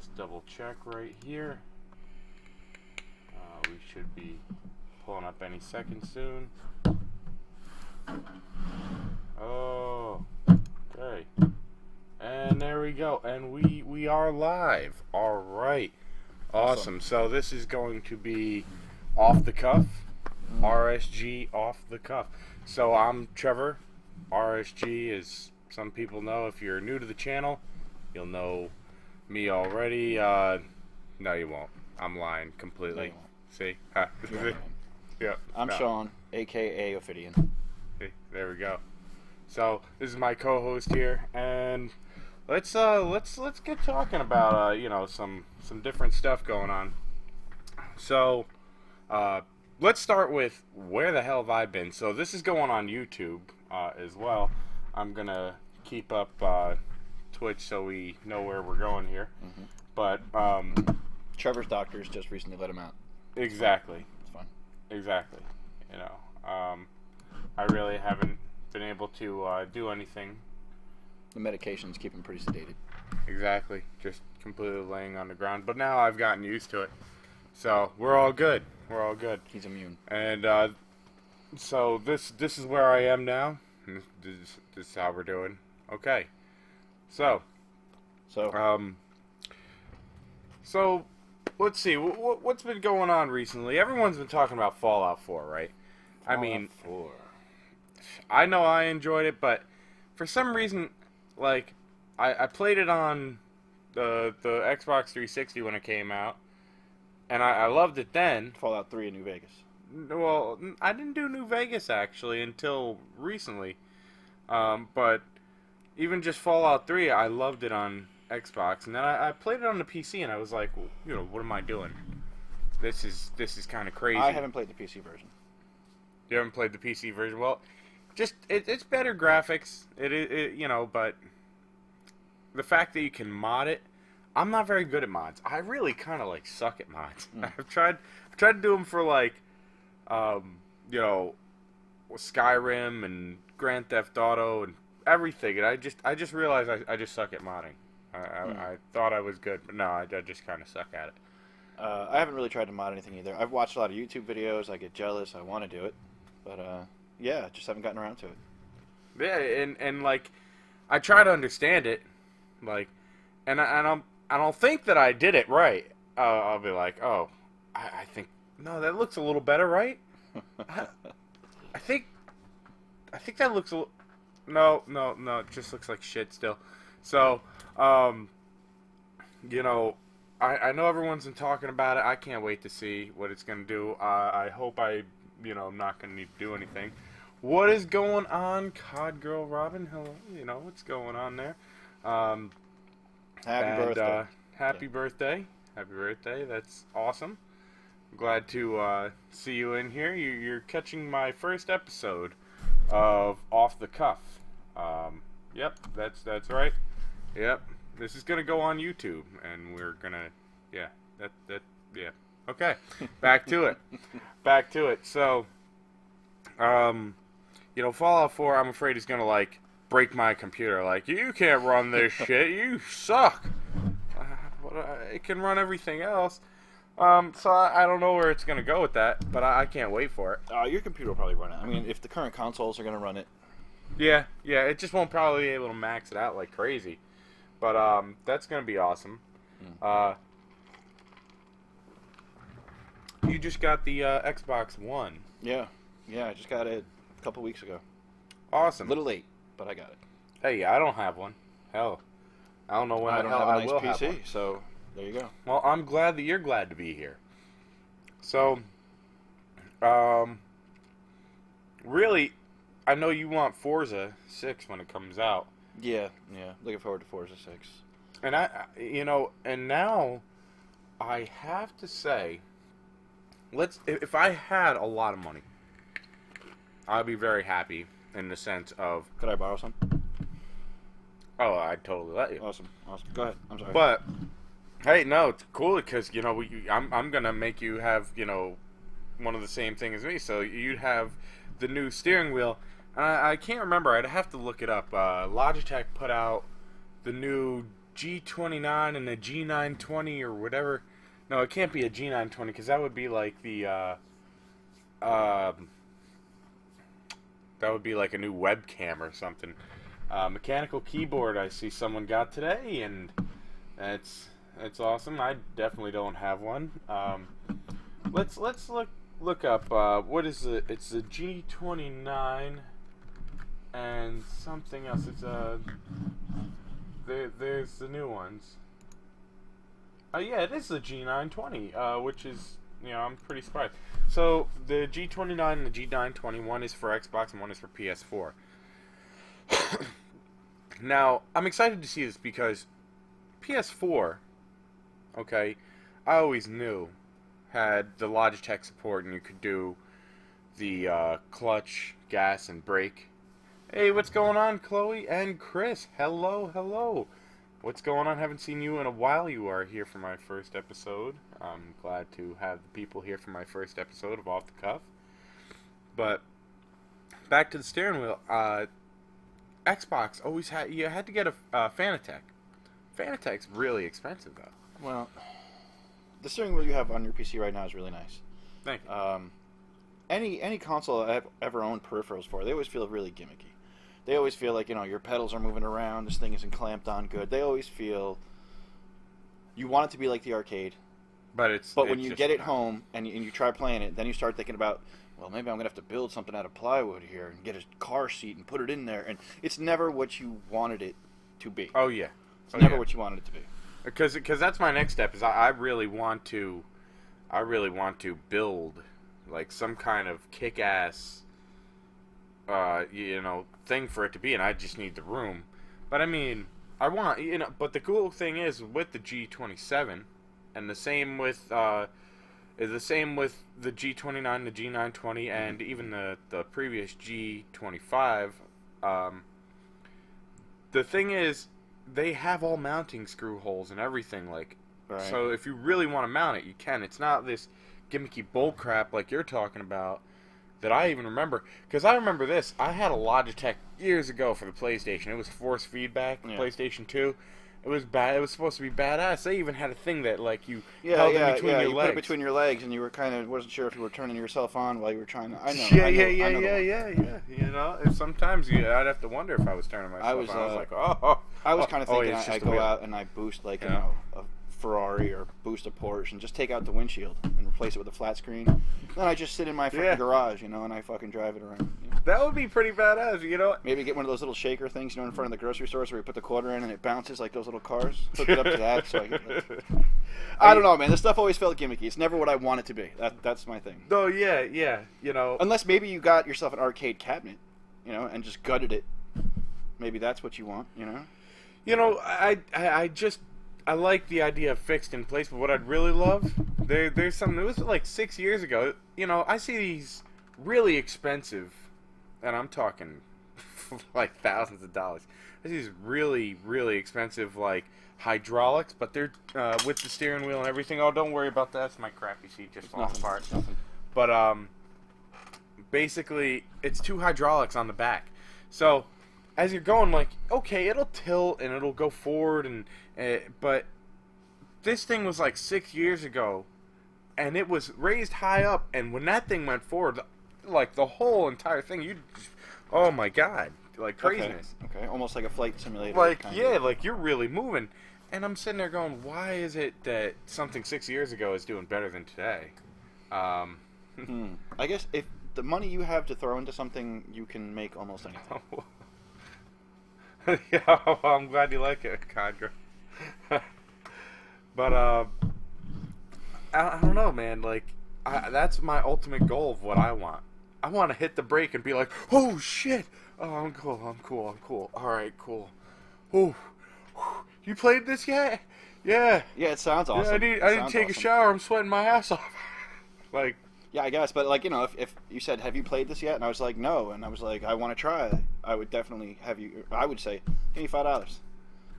just double check right here. We should be pulling up any second soon. Oh, okay. And there we go. And we are live. All right. Awesome. So this is going to be Off the Cuff. RSG Off the Cuff. So I'm Trevor. RSG, as some people know, if you're new to the channel, you'll know me already. No, you won't. I'm lying completely. No, See? Yeah. I'm Sean, aka Ophidian. See? There we go. So this is my co-host here, and let's get talking about you know, some different stuff going on. So let's start with where the hell have I been? So this is going on YouTube as well. I'm gonna keep up Twitch so we know where we're going here. Mm-hmm. But Trevor's doctors just recently let him out. Exactly. It's fun. Exactly. You know, I really haven't been able to do anything. The medications keep him pretty sedated. Exactly. Just completely laying on the ground. But now I've gotten used to it. So we're all good. We're all good. He's immune. And so this is where I am now. This is how we're doing. Okay. So let's see. What's been going on recently? Everyone's been talking about Fallout 4, right? I mean, 4. I know I enjoyed it, but for some reason, like, I played it on the Xbox 360 when it came out, and I loved it then. Fallout 3 in New Vegas. Well, I didn't do New Vegas, actually, until recently. But even just Fallout 3, I loved it on Xbox, and then I played it on the PC, and I was like, well, you know, what am I doing? This is kind of crazy. I haven't played the PC version. You haven't played the PC version? Well, just it's better graphics. It you know, but the fact that you can mod it, I'm not very good at mods. I really kind of like suck at mods. I've tried to do them for like, you know, Skyrim and Grand Theft Auto and everything, and I just realized I just suck at modding. I thought I was good, but no, I just kind of suck at it. I haven't really tried to mod anything either. I've watched a lot of YouTube videos. I get jealous. I want to do it, but yeah, just haven't gotten around to it. Yeah, and like, I try to understand it, like, and I don't think that I did it right. I'll be like, oh, I think no, that looks a little better, right? I think that looks a little. No, it just looks like shit still. So, you know, I know everyone's been talking about it. I can't wait to see what it's going to do. I hope I'm not going to need to do anything. What is going on, Cod Girl Robin? Hello, you know, what's going on there? Happy birthday. Happy birthday. Happy birthday. That's awesome. I'm glad to see you in here. You're catching my first episode of Off the Cuff. Yep, that's right. Yep, this is gonna go on YouTube, and we're gonna, yeah, yeah. Okay, back to it. Back to it. So, you know, Fallout 4, I'm afraid is gonna like break my computer. Like, you can't run this shit. You suck. It can run everything else. So I don't know where it's gonna go with that, but I can't wait for it. Your computer will probably run it. I mean, if the current consoles are gonna run it. Yeah, it just won't probably be able to max it out like crazy. But that's gonna be awesome. You just got the Xbox One. Yeah, I just got it a couple weeks ago. Awesome. A little late, but I got it. Hey, I don't have one. Hell, I don't know when I the don't hell have a I nice will PC, have one. so there you go. Well, I'm glad that you're glad to be here. So, really, I know you want Forza 6 when it comes out. Yeah, looking forward to Forza 6. And and now I have to say, if I had a lot of money, I'd be very happy in the sense of. Could I borrow some? Oh, I'd totally let you. Awesome. Go ahead. I'm sorry. But hey, no, it's cool because I'm gonna make you have one of the same thing as me. So you'd have the new steering wheel. I can't remember. I'd have to look it up. Logitech put out the new G29 and a G920 or whatever. No, it can't be a G920 because that would be like the that would be like a new webcam or something. Mechanical keyboard I see someone got today, and it's awesome. I definitely don't have one. Let's look up what is it? It's the G29 and something else. It's there's the new ones. Yeah, it is the G920, which is, I'm pretty surprised. So the G29 and the G920, one is for Xbox and one is for PS4. Now, I'm excited to see this because PS4, okay, I always knew had the Logitech support, and you could do the clutch, gas, and brake. Hey, what's going on, Chloe and Chris? Hello, hello. What's going on? Haven't seen you in a while. You are here for my first episode. I'm glad to have the people here for my first episode of Off the Cuff. But back to the steering wheel. Xbox always had, you had to get a Fanatec. Fanatec's really expensive though. Well, the steering wheel you have on your PC right now is really nice. Thank you. Any console I've ever owned peripherals for, they always feel really gimmicky. They always feel like, your pedals are moving around, this thing isn't clamped on good. They always feel, you want it to be like the arcade. But when you get it home and you try playing it, then you start thinking about, well, maybe I'm going to have to build something out of plywood here and get a car seat and put it in there. And it's never what you wanted it to be. Oh, yeah. It's never what you wanted it to be. Because that's my next step, is I really want to build, like, some kind of kick-ass thing for it to be, and I just need the room. But I mean, I want, but the cool thing is with the G27, and the same with the G29, the G920, and even the previous G25. The thing is, they have all mounting screw holes and everything, like, right. So if you really want to mount it, you can. It's not this gimmicky bull crap like you're talking about. That I even remember, because I remember this. I had a Logitech years ago for the PlayStation. It was force feedback, PlayStation 2. It was bad. It was supposed to be badass. They even had a thing that, like, you held it between your legs. Put it between your legs, and you were wasn't sure if you were turning yourself on while you were trying to. I know. Yeah. Sometimes I'd have to wonder if I was turning myself on. I was like, I was kind of thinking I go out and I boost like a Ferrari or boost a Porsche and just take out the windshield and replace it with a flat screen. Then I just sit in my fucking garage, and I fucking drive it around. That would be pretty badass, Maybe get one of those little shaker things, in front of the grocery stores where you put the quarter in and it bounces like those little cars. Hook it up to that. So I don't know, man. This stuff always felt gimmicky. It's never what I want it to be. That's my thing. Oh yeah. Unless maybe you got yourself an arcade cabinet, and just gutted it. Maybe that's what you want, I like the idea of fixed in place, but what I'd really love, there's something, it was like 6 years ago, I see these really expensive, and I'm talking like thousands of dollars, I see these really, really expensive, like, hydraulics, but they're with the steering wheel and everything. Oh, don't worry about that, it's my crappy seat just falling apart. But, basically, it's two hydraulics on the back, so as you're going, like, okay, it'll tilt and it'll go forward, but this thing was like 6 years ago, and it was raised high up, and when that thing went forward, like, the whole entire thing, oh my god, like craziness. Okay, almost like a flight simulator. Like, like you're really moving, and I'm sitting there going, why is it that something 6 years ago is doing better than today? I guess if the money you have to throw into something, you can make almost anything. Yeah, well, I'm glad you like it, Congra. But I don't know, man. Like, that's my ultimate goal of what I want. I want to hit the brake and be like, "Oh shit! Oh, I'm cool. All right, cool. Ooh, you played this yet? Yeah. Yeah, it sounds awesome. Yeah, I need to take a shower. I'm sweating my ass off. Like." Yeah, I guess, but like, if you said, "Have you played this yet?" and I was like, "No," and I was like, "I want to try," I would definitely have you. I would say, "Give me $5."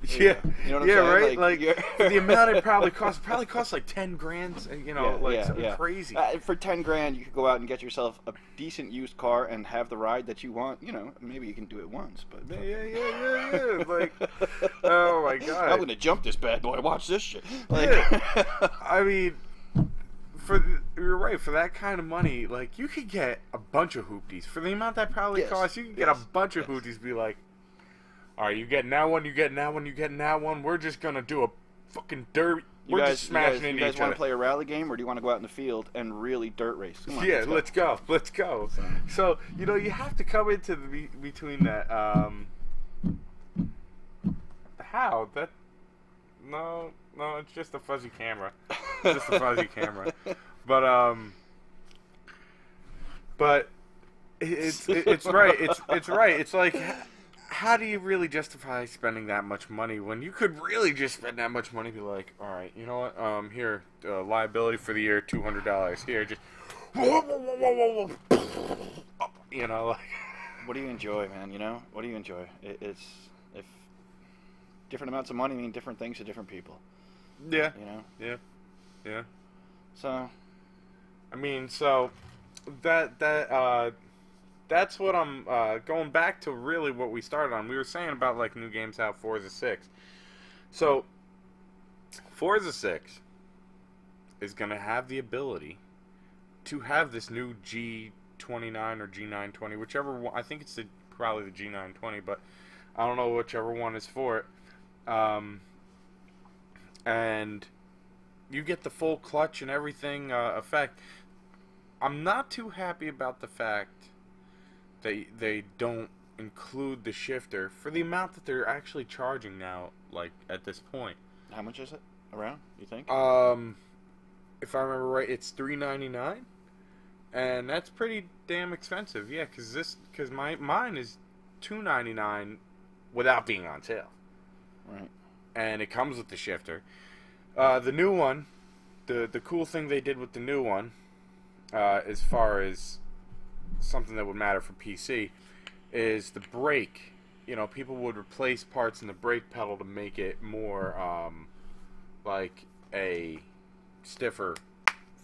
Yeah, You know what I'm yeah, saying? right. Like you're- for the amount it probably costs like 10 grand. You know, like something crazy. For 10 grand, you could go out and get yourself a decent used car and have the ride that you want. You know, maybe you can do it once, but Yeah. Like, oh my god, I'm gonna jump this bad boy. Watch this shit. Like, I mean, you're right. For that kind of money, like you could get a bunch of hoopties for the amount that probably costs. You could get a bunch of hoopties. Be like, all right, you getting that one, you getting that one, you getting that one. We're just gonna do a fucking derby. We're just smashing into each other. You guys want to play a rally game, or do you want to go out in the field and really dirt race? Come on, yeah, let's go. So you know, you have to come into the between that. How that? No, it's just a fuzzy camera. Just a fuzzy camera. But it's right. It's right. It's like, how do you really justify spending that much money when you could really just spend that much money? Be like, all right, you know what? Here, liability for the year, $200. Here, just you know, like. What do you enjoy, man? You know, what do you enjoy? It's if different amounts of money mean different things to different people. Yeah. You know. Yeah. So, I mean, that's what I'm going back to. Really, what we started on. We were saying about like new games out, Forza 6. So, Forza 6 is going to have the ability to have this new G29 or G920, whichever one. I think it's probably the G920, but I don't know whichever one is for it. And you get the full clutch and everything effect. I'm not too happy about the fact that they don't include the shifter for the amount that they're actually charging now, like at this point. how much is it around, you think? If I remember right, it's $399, and that's pretty damn expensive. Yeah, because mine is $299 without being on sale. Right. And it comes with the shifter. The new one, the cool thing they did with the new one, as far as something that would matter for PC, is the brake. You know, people would replace parts in the brake pedal to make it more like a stiffer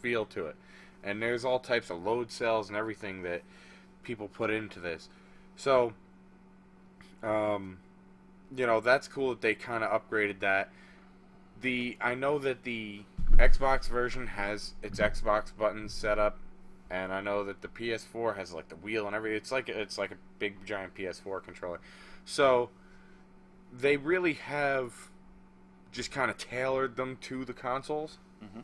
feel to it. And there's all types of load cells and everything that people put into this. So, you know, that's cool that they kind of upgraded that. I know that the Xbox version has its Xbox buttons set up, and I know that the PS4 has like the wheel and everything. It's like a big giant PS4 controller. So they really have just kind of tailored them to the consoles. Mm-hmm.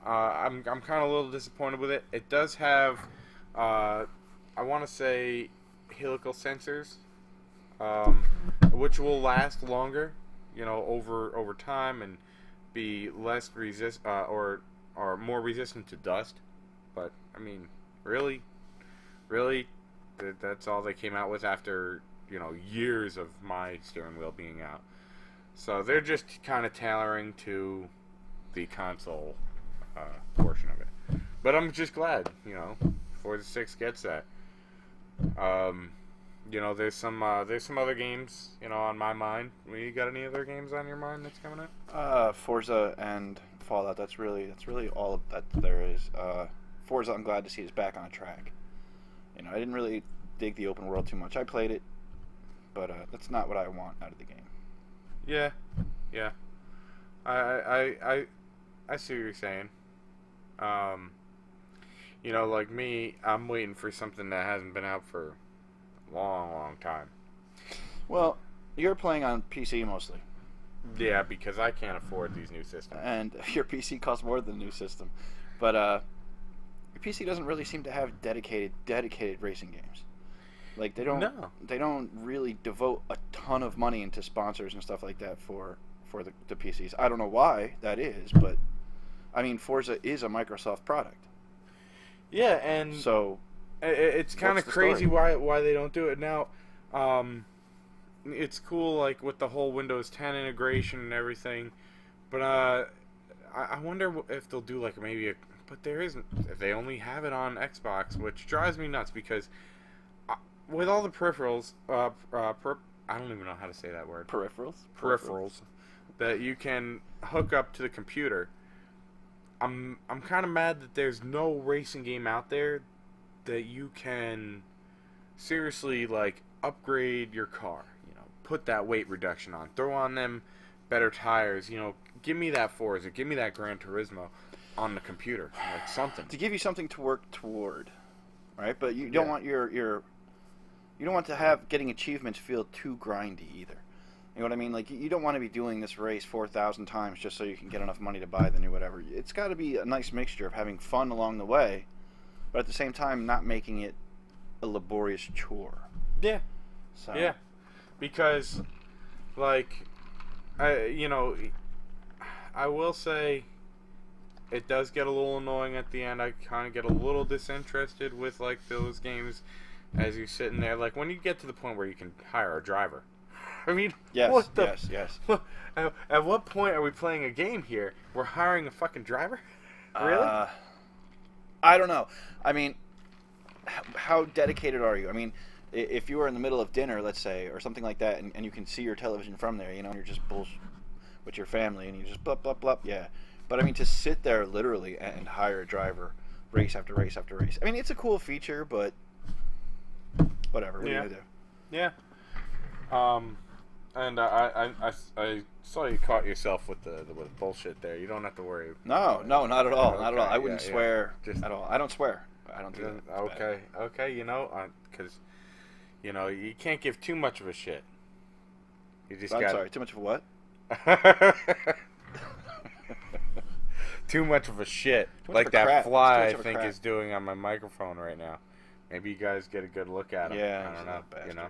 I'm kind of a little disappointed with it. It does have, I want to say, helical sensors, which will last longer, you know, over time and be less or more resistant to dust. But I mean, really, that's all they came out with after, you know, years of my steering wheel being out. So they're just kind of tailoring to the console portion of it. But I'm just glad, you know, Forza 6 gets that. You know, there's some other games, you know, on my mind. You got any other games on your mind that's coming out? Forza and Fallout. That's really all that there is. Forza, I'm glad to see is back on track. You know, I didn't really dig the open world too much. I played it, but that's not what I want out of the game. Yeah. I see what you're saying. You know, like me, I'm waiting for something that hasn't been out for a long time. Well, you're playing on PC mostly. Yeah, because I can't afford these new systems. And your PC costs more than the new system. But your PC doesn't really seem to have dedicated racing games. Like they don't really devote a ton of money into sponsors and stuff like that for the PCs. I don't know why that is, but I mean, Forza is a Microsoft product. Yeah, and so it's kind of crazy why they don't do it now. It's cool, like with the whole Windows 10 integration and everything, but I wonder if they'll do like maybe but there isn't. They only have it on Xbox, which drives me nuts because with all the peripherals, I don't even know how to say that word. Peripherals. That you can hook up to the computer. I'm kind of mad that there's no racing game out there that you can seriously like upgrade your car. You know, put that weight reduction on, throw on them better tires. You know, give me that Forza, give me that Gran Turismo on the computer, like something to give you something to work toward, right? But you don't want you don't want to have getting achievements feel too grindy either. You know what I mean? Like, you don't want to be doing this race 4,000 times just so you can get enough money to buy the new whatever. It's got to be a nice mixture of having fun along the way, but at the same time not making it a laborious chore. Yeah. So. Yeah. Because, like, I will say it does get a little annoying at the end. I kind of get a little disinterested with, like, those games as you're sitting there. Like, when you get to the point where you can hire a driver. I mean, yes. At what point are we playing a game here? We're hiring a fucking driver? Really? I don't know. I mean, how dedicated are you? I mean, if you were in the middle of dinner, let's say, or something like that, and you can see your television from there, you know, and you're just with your family, and you just blah, blah, blah, yeah. But, I mean, to sit there literally and hire a driver race after race after race. I mean, it's a cool feature, but whatever. What are you going to do? Yeah. And I saw you caught yourself with the bullshit there. You don't have to worry. No, not at all. Okay, Not at all. I wouldn't swear just, at all. I don't swear. I don't do that. Okay. You know, because you can't give too much of a shit. You just got. Sorry, too much of a what? Too much of a shit, like that fly I think is doing on my microphone right now. Maybe you guys get a good look at him. Yeah, I don't know. Bastard. You know.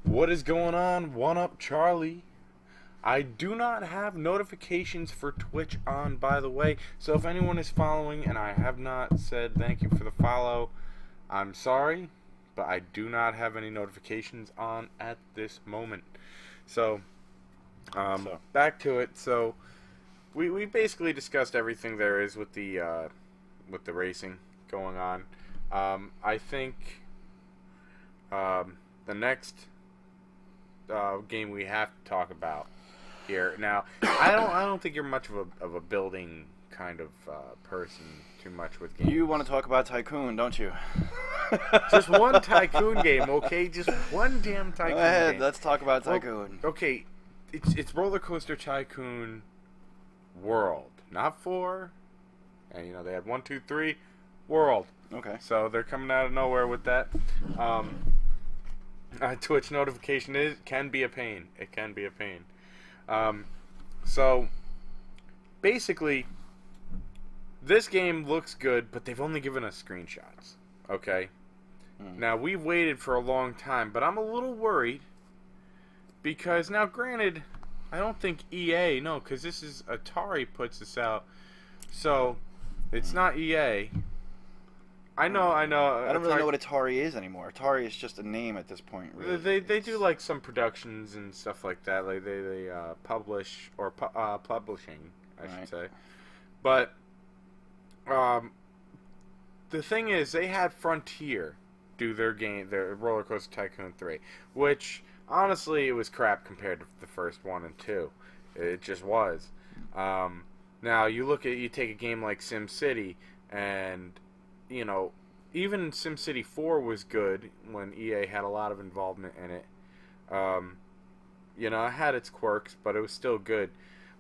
What is going on? One Up Charlie. I do not have notifications for Twitch on, by the way. So if anyone is following and I have not said thank you for the follow, I'm sorry, but I do not have any notifications on at this moment. So, back to it. So, we basically discussed everything there is with the racing going on. I think the next game we have to talk about here now. I don't think you're much of a building kind of person too much with games. You want to talk about Tycoon, don't you? Just one Tycoon game, okay? Just one damn Tycoon Go ahead, game. let's talk about Tycoon. Well, okay, it's Roller Coaster Tycoon World, not 4. And they had 1, 2, 3 World. Okay. So they're coming out of nowhere with that. Twitch notification can be a pain. It can be a pain. So basically, this game looks good, but they've only given us screenshots. Okay. Now we've waited for a long time, but I'm a little worried because now, granted, I don't think EA. No, because this is Atari puts this out, so it's not EA. I know. I don't really know what Atari is anymore. Atari is just a name at this point. Really. They do like some productions and stuff like that. Like they publish or publishing, I should say. But the thing is, they had Frontier do their game, their Roller Coaster Tycoon 3, which honestly it was crap compared to the first 1 and 2. It just was. Now you take a game like SimCity and even SimCity 4 was good when EA had a lot of involvement in it. It had its quirks, but it was still good.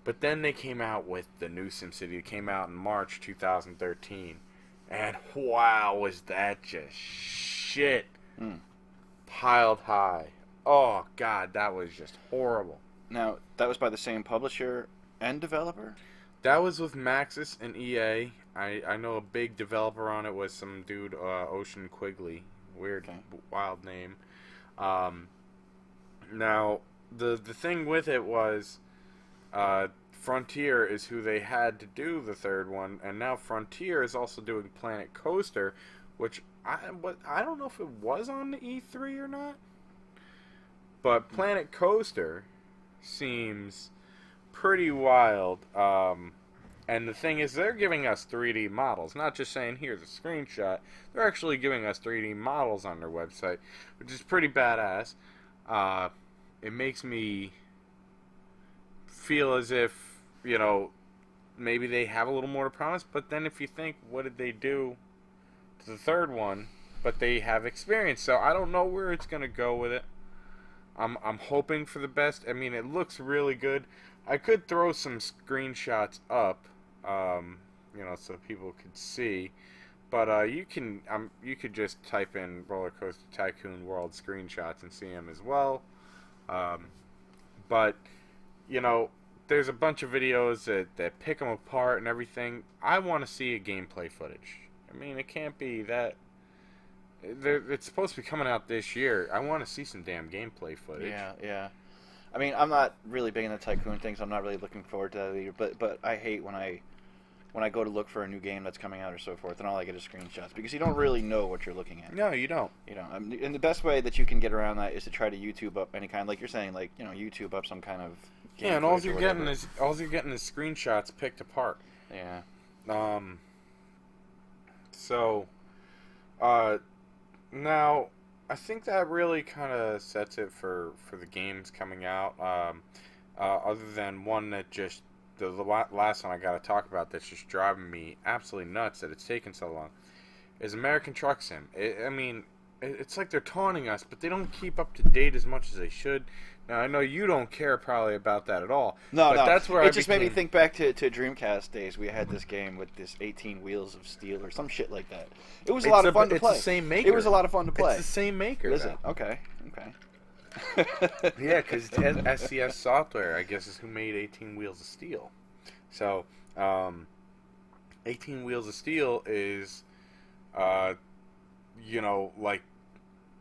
But then they came out with the new SimCity. It came out in March 2013. And wow, was that just shit piled high. Oh, God, that was just horrible. Now, that was by the same publisher and developer? That was with Maxis and EA. I know a big developer on it was some dude, Ocean Quigley. Weird, wild name. Now, the thing with it was Frontier is who they had to do the third one, and now Frontier is also doing Planet Coaster, which I don't know if it was on the E3 or not. But Planet Coaster seems pretty wild. And the thing is, they're giving us 3D models, not just saying, here's a screenshot. They're actually giving us 3D models on their website, which is pretty badass. it makes me feel as if, you know, maybe they have a little more to promise. But then if you think, what did they do to the third one? But they have experience, so I don't know where it's gonna go with it. I'm hoping for the best. I mean, it looks really good. I could throw some screenshots up, you know, so people could see. But you could just type in Roller Coaster Tycoon World screenshots and see them as well. But you know, there's a bunch of videos that pick them apart and everything. I want to see a gameplay footage. I mean, it can't be that. It's supposed to be coming out this year. I want to see some damn gameplay footage. Yeah, yeah. I mean, I'm not really big into Tycoon things. I'm not really looking forward to that either. But I hate when I go to look for a new game that's coming out or so forth, and all I get is screenshots because you don't really know what you're looking at. No, you don't. You know, and the best way that you can get around that is to try to YouTube up any kind, like you're saying, like, you know, YouTube up some kind of game. Yeah, and all you're getting is screenshots picked apart. Yeah. So, now I think that really kind of sets it for the games coming out. Other than one that just the last one I got to talk about that's just driving me absolutely nuts that it's taken so long is American Truck Sim. I mean, it's like they're taunting us, but they don't keep up to date as much as they should. Now, I know you don't care probably about that at all. No, but that's where it just made me think back to Dreamcast days. We had this game with this 18 Wheels of Steel or some shit like that. It was a lot of fun to play. It's the same maker. It was a lot of fun to play. It's the same maker. Is it? Okay. Yeah, because SCS Software, I guess, is who made 18 Wheels of Steel. So, 18 Wheels of Steel is, you know, like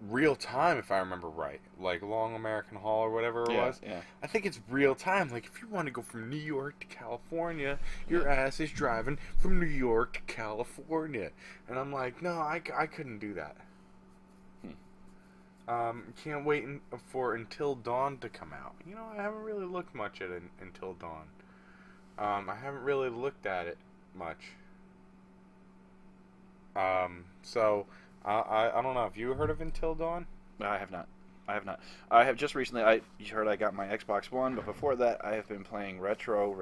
real time, if I remember right, like Long American Haul or whatever it was. Yeah. I think it's real time. Like if you want to go from New York to California, your ass is driving from New York to California, and I'm like, no, I couldn't do that. Can't wait for Until Dawn to come out. You know, I haven't really looked much at Until Dawn. I haven't really looked at it much. So I don't know. Have you heard of Until Dawn? No, I have not. I have just recently. You heard I got my Xbox One, but before that, I have been playing retro,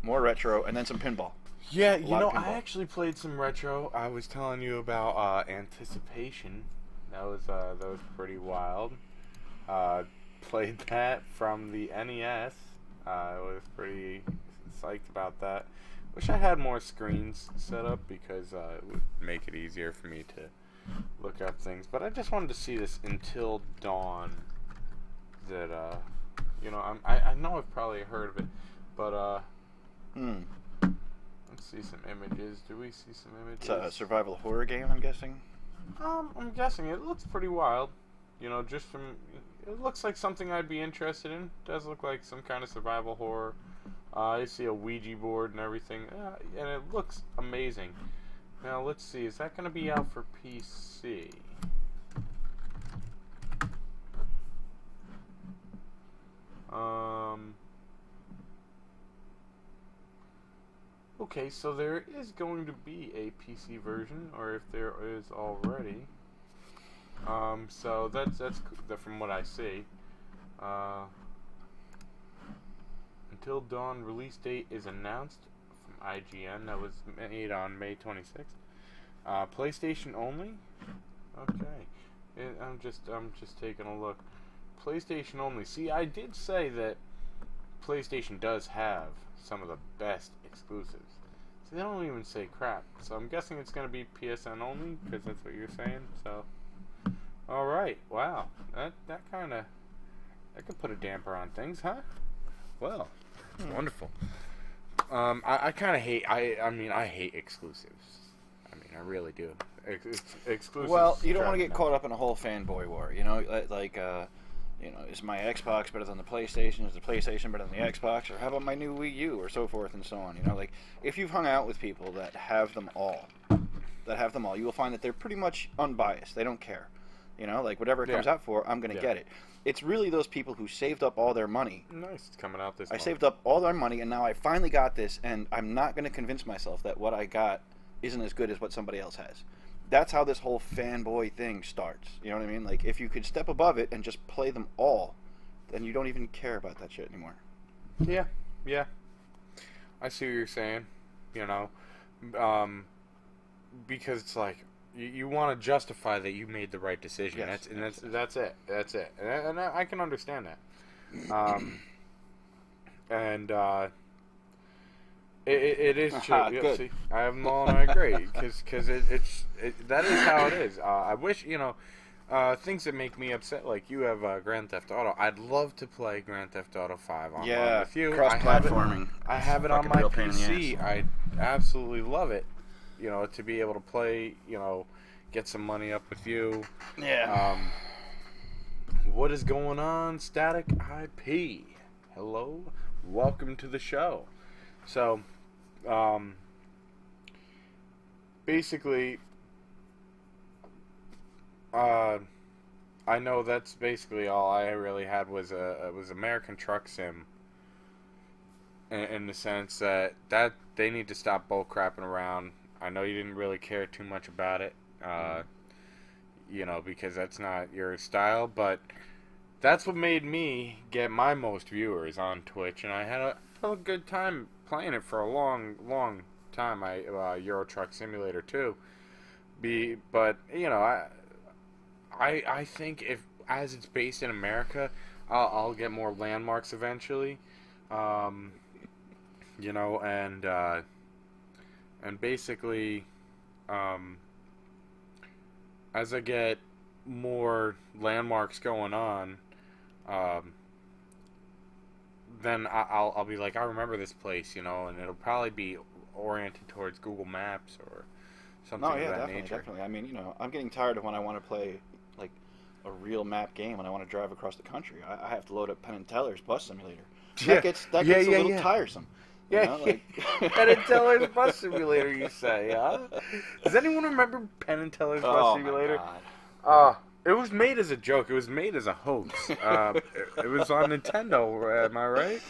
more retro, and then some pinball. Yeah, you know, I actually played some retro. I was telling you about Anticipation. That was pretty wild. Played that from the NES. I was pretty psyched about that. Wish I had more screens set up because it would make it easier for me to look up things. But I just wanted to see this Until Dawn. That you know, I know I've probably heard of it, but let's see some images. Do we see some images? It's a survival horror game, I'm guessing. I'm guessing it looks pretty wild. You know, just from it looks like something I'd be interested in. Does look like some kind of survival horror. I see a Ouija board and everything, and it looks amazing. Now let's see, is that going to be out for PC? Okay, so there is going to be a PC version, or if there is already. So that's from what I see. Until Dawn release date is announced from IGN. That was made on May 26th. PlayStation only. Okay, I'm just taking a look. PlayStation only. See, I did say that PlayStation does have some of the best exclusives. See, they don't even say crap. So I'm guessing it's going to be PSN only because that's what you're saying. So, all right. Wow, that kind of could put a damper on things, huh? Well. Wonderful. I kind of hate. I mean, I hate exclusives. I mean, I really do. Exclusives. Well, you don't want to get caught up in a whole fanboy war. You know, like, you know, is my Xbox better than the PlayStation? Is the PlayStation better than the Xbox? Or how about my new Wii U? Or so forth and so on. You know, like if you've hung out with people that have them all, you will find that they're pretty much unbiased. They don't care. You know, like whatever it comes out for, I'm going to get it. It's really those people who saved up all their money. Nice, it's coming out this month. month. I saved up all their money, and now I finally got this, and I'm not going to convince myself that what I got isn't as good as what somebody else has. that's how this whole fanboy thing starts. You know what I mean? Like, if you could step above it and just play them all, then you don't even care about that shit anymore. Yeah, yeah. I see what you're saying. You know, because it's like you want to justify that you made the right decision. Yes, That's it. That's it. And I can understand that. And it is true. Good. See, I have them all, and I agree because that is how it is. I wish things that make me upset, like you have Grand Theft Auto. I'd love to play Grand Theft Auto 5 online with you. Cross-platforming. I have it on my PC. I absolutely love it. You know, to be able to play, get some money up with you. Yeah. What is going on, Static IP? Hello, welcome to the show. So, basically, I know that's basically all I really had was American Truck Sim. In the sense that they need to stop bull crapping around. I know you didn't really care too much about it, because that's not your style, but that's what made me get my most viewers on Twitch, and I had a good time playing it for a long, long time. Euro Truck Simulator 2. But I think as it's based in America, I'll get more landmarks eventually, and basically, as I get more landmarks going on, then I'll be like, I remember this place, and it'll probably be oriented towards Google Maps or something of that nature. Definitely. I mean, I'm getting tired of when I want to play like a real map game and I want to drive across the country. I have to load up Penn and Teller's Bus Simulator. That gets a little tiresome. Penn and Teller's Bus Simulator, you say, huh? Does anyone remember Penn and Teller's Bus Simulator? My God. It was made as a joke. It was made as a hoax. It was on Nintendo, am I right?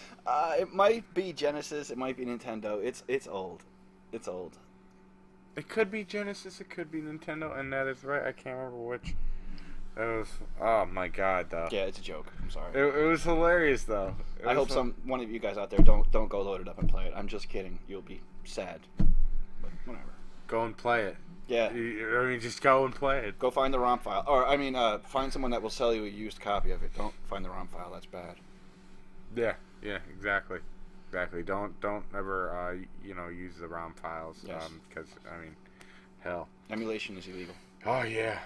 It might be Genesis. It might be Nintendo. It's old. It's old. It could be Genesis. It could be Nintendo, and that is right. I can't remember which. It was. Oh my God, though. Yeah, it's a joke. I'm sorry. It was hilarious, though. I hope one of you guys out there don't go load it up and play it. I'm just kidding. You'll be sad. But whatever. Go and play it. Yeah. Just go and play it. Go find the ROM file. Or, find someone that will sell you a used copy of it. Don't find the ROM file. That's bad. Yeah, exactly. Don't ever, use the ROM files. Yes. Because, hell. Emulation is illegal. Oh, yeah.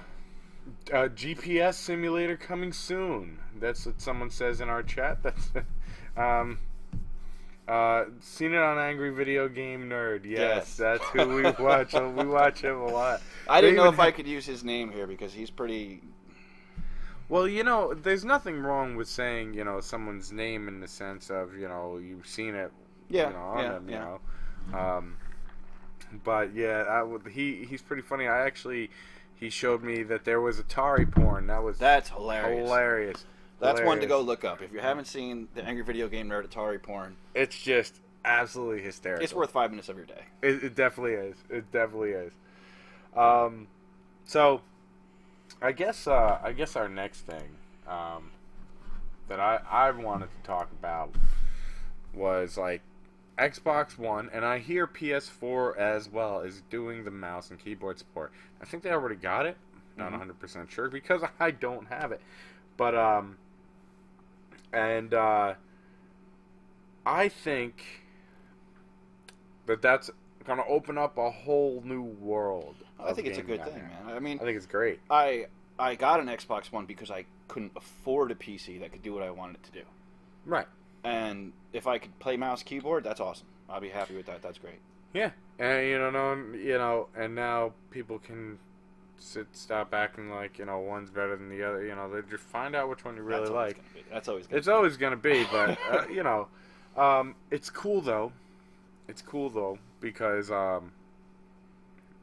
GPS simulator coming soon. That's what someone says in our chat. That's seen it on Angry Video Game Nerd. Yes. That's who we watch. We watch him a lot. I didn't know if I could use his name here because he's pretty. Well, there's nothing wrong with saying, someone's name in the sense of, you've seen it, on them, but yeah, he's pretty funny. He showed me that there was Atari porn. That's hilarious. That's one to go look up. If you haven't seen the Angry Video Game Nerd Atari porn, it's just absolutely hysterical. It's worth 5 minutes of your day. It definitely is. It definitely is. So, I guess our next thing that I wanted to talk about was like Xbox One, and I hear PS4 as well is doing the mouse and keyboard support. I think they already got it. Not 100% sure because I don't have it. But I think that's going to open up a whole new world. I think it's a good thing, man. I think it's great. I got an Xbox One because I couldn't afford a PC that could do what I wanted it to do. Right. And if I could play mouse keyboard, that's awesome. I'll be happy with that. That's great. Yeah, and and now people can stop acting like one's better than the other. They just find out which one you really like. That's always gonna be. It's always gonna be, but it's cool though. It's cool though because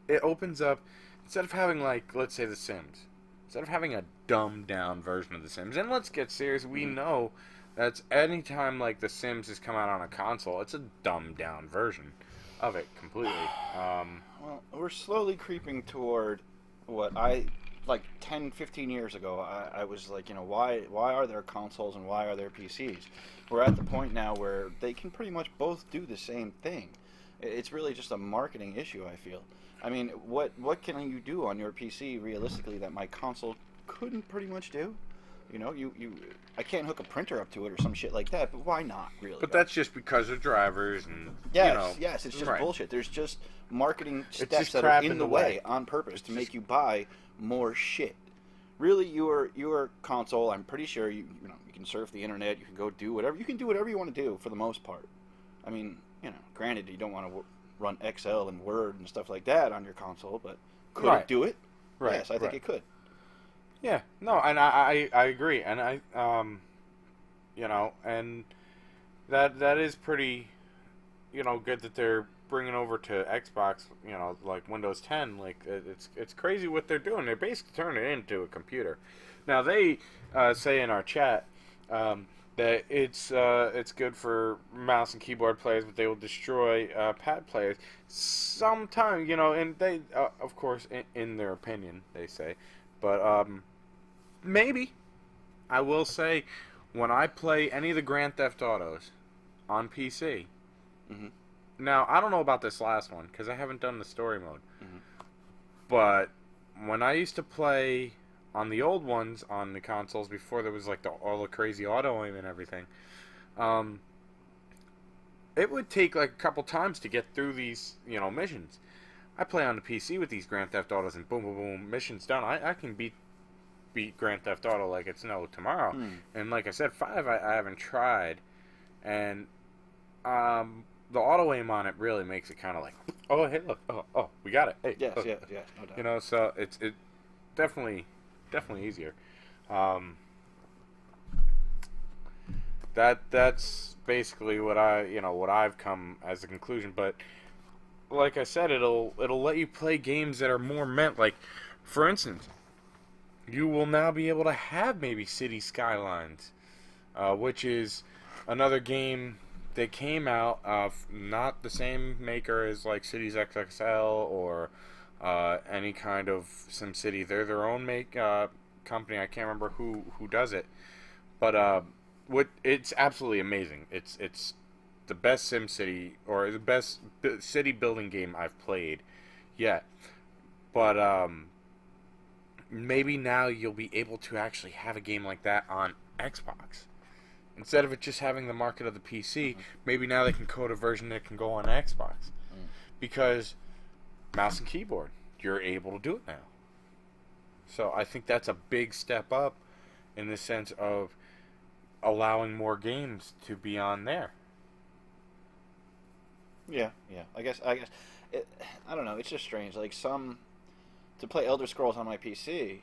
it opens up instead of having let's say The Sims, instead of having a dumbed down version of The Sims. And let's get serious. We know that's anytime The Sims has come out on a console, it's a dumbed down version of it completely. Well, we're slowly creeping toward what I like 10, 15 years ago. I was like, why are there consoles and why are there PCs? We're at the point now where they can pretty much both do the same thing. It's really just a marketing issue, I feel. I mean, what can you do on your PC realistically that my console couldn't pretty much do? I can't hook a printer up to it or some shit like that, but why not, really? But that's just because of drivers and, Yes, it's just right. bullshit. There's just marketing It's steps just that are crap in the way on purpose to make you buy more shit. Really, your console, I'm pretty sure you can surf the internet, you can go do whatever. You can do whatever you want to do for the most part. I mean, granted, you don't want to run Excel and Word and stuff like that on your console, but could Right. it do it? Right. Yes, I think it could. Yeah, no, and I agree, and and that is pretty, good that they're bringing over to Xbox, like Windows 10. Like it's crazy what they're doing. They're basically turning it into a computer. Now they say in our chat that it's good for mouse and keyboard players, but they will destroy pad players sometime. And they of course in their opinion they say, but maybe. I will say, when I play any of the Grand Theft Autos on PC, Mm-hmm. now I don't know about this last one because I haven't done the story mode, Mm-hmm. but when I used to play on the old ones on the consoles before there was like all the crazy auto aim and everything, it would take like a couple times to get through these missions. I play on the PC with these Grand Theft Autos and boom, boom, boom, missions done. I can beat Grand Theft Auto like it's no tomorrow. And like I said, 5 I haven't tried, and the auto aim on it really makes it kind of like, oh hey look, oh we got it, hey Yes, look. yes, no doubt. So it definitely easier. That's basically what I've come as a conclusion. But like I said, it'll let you play games that are more meant, like for instance, you will now be able to have maybe City Skylines, which is another game that came out of not the same maker as like Cities XXL or any kind of SimCity. They're their own company. I can't remember who does it, but it's absolutely amazing. It's the best SimCity or the best city building game I've played yet. But maybe now you'll be able to actually have a game like that on Xbox. Instead of it just having the market of the PC, maybe now they can code a version that can go on Xbox. Because mouse and keyboard, you're able to do it now. So I think that's a big step up in the sense of allowing more games to be on there. Yeah. I guess I don't know. It's just strange. Like to play Elder Scrolls on my PC,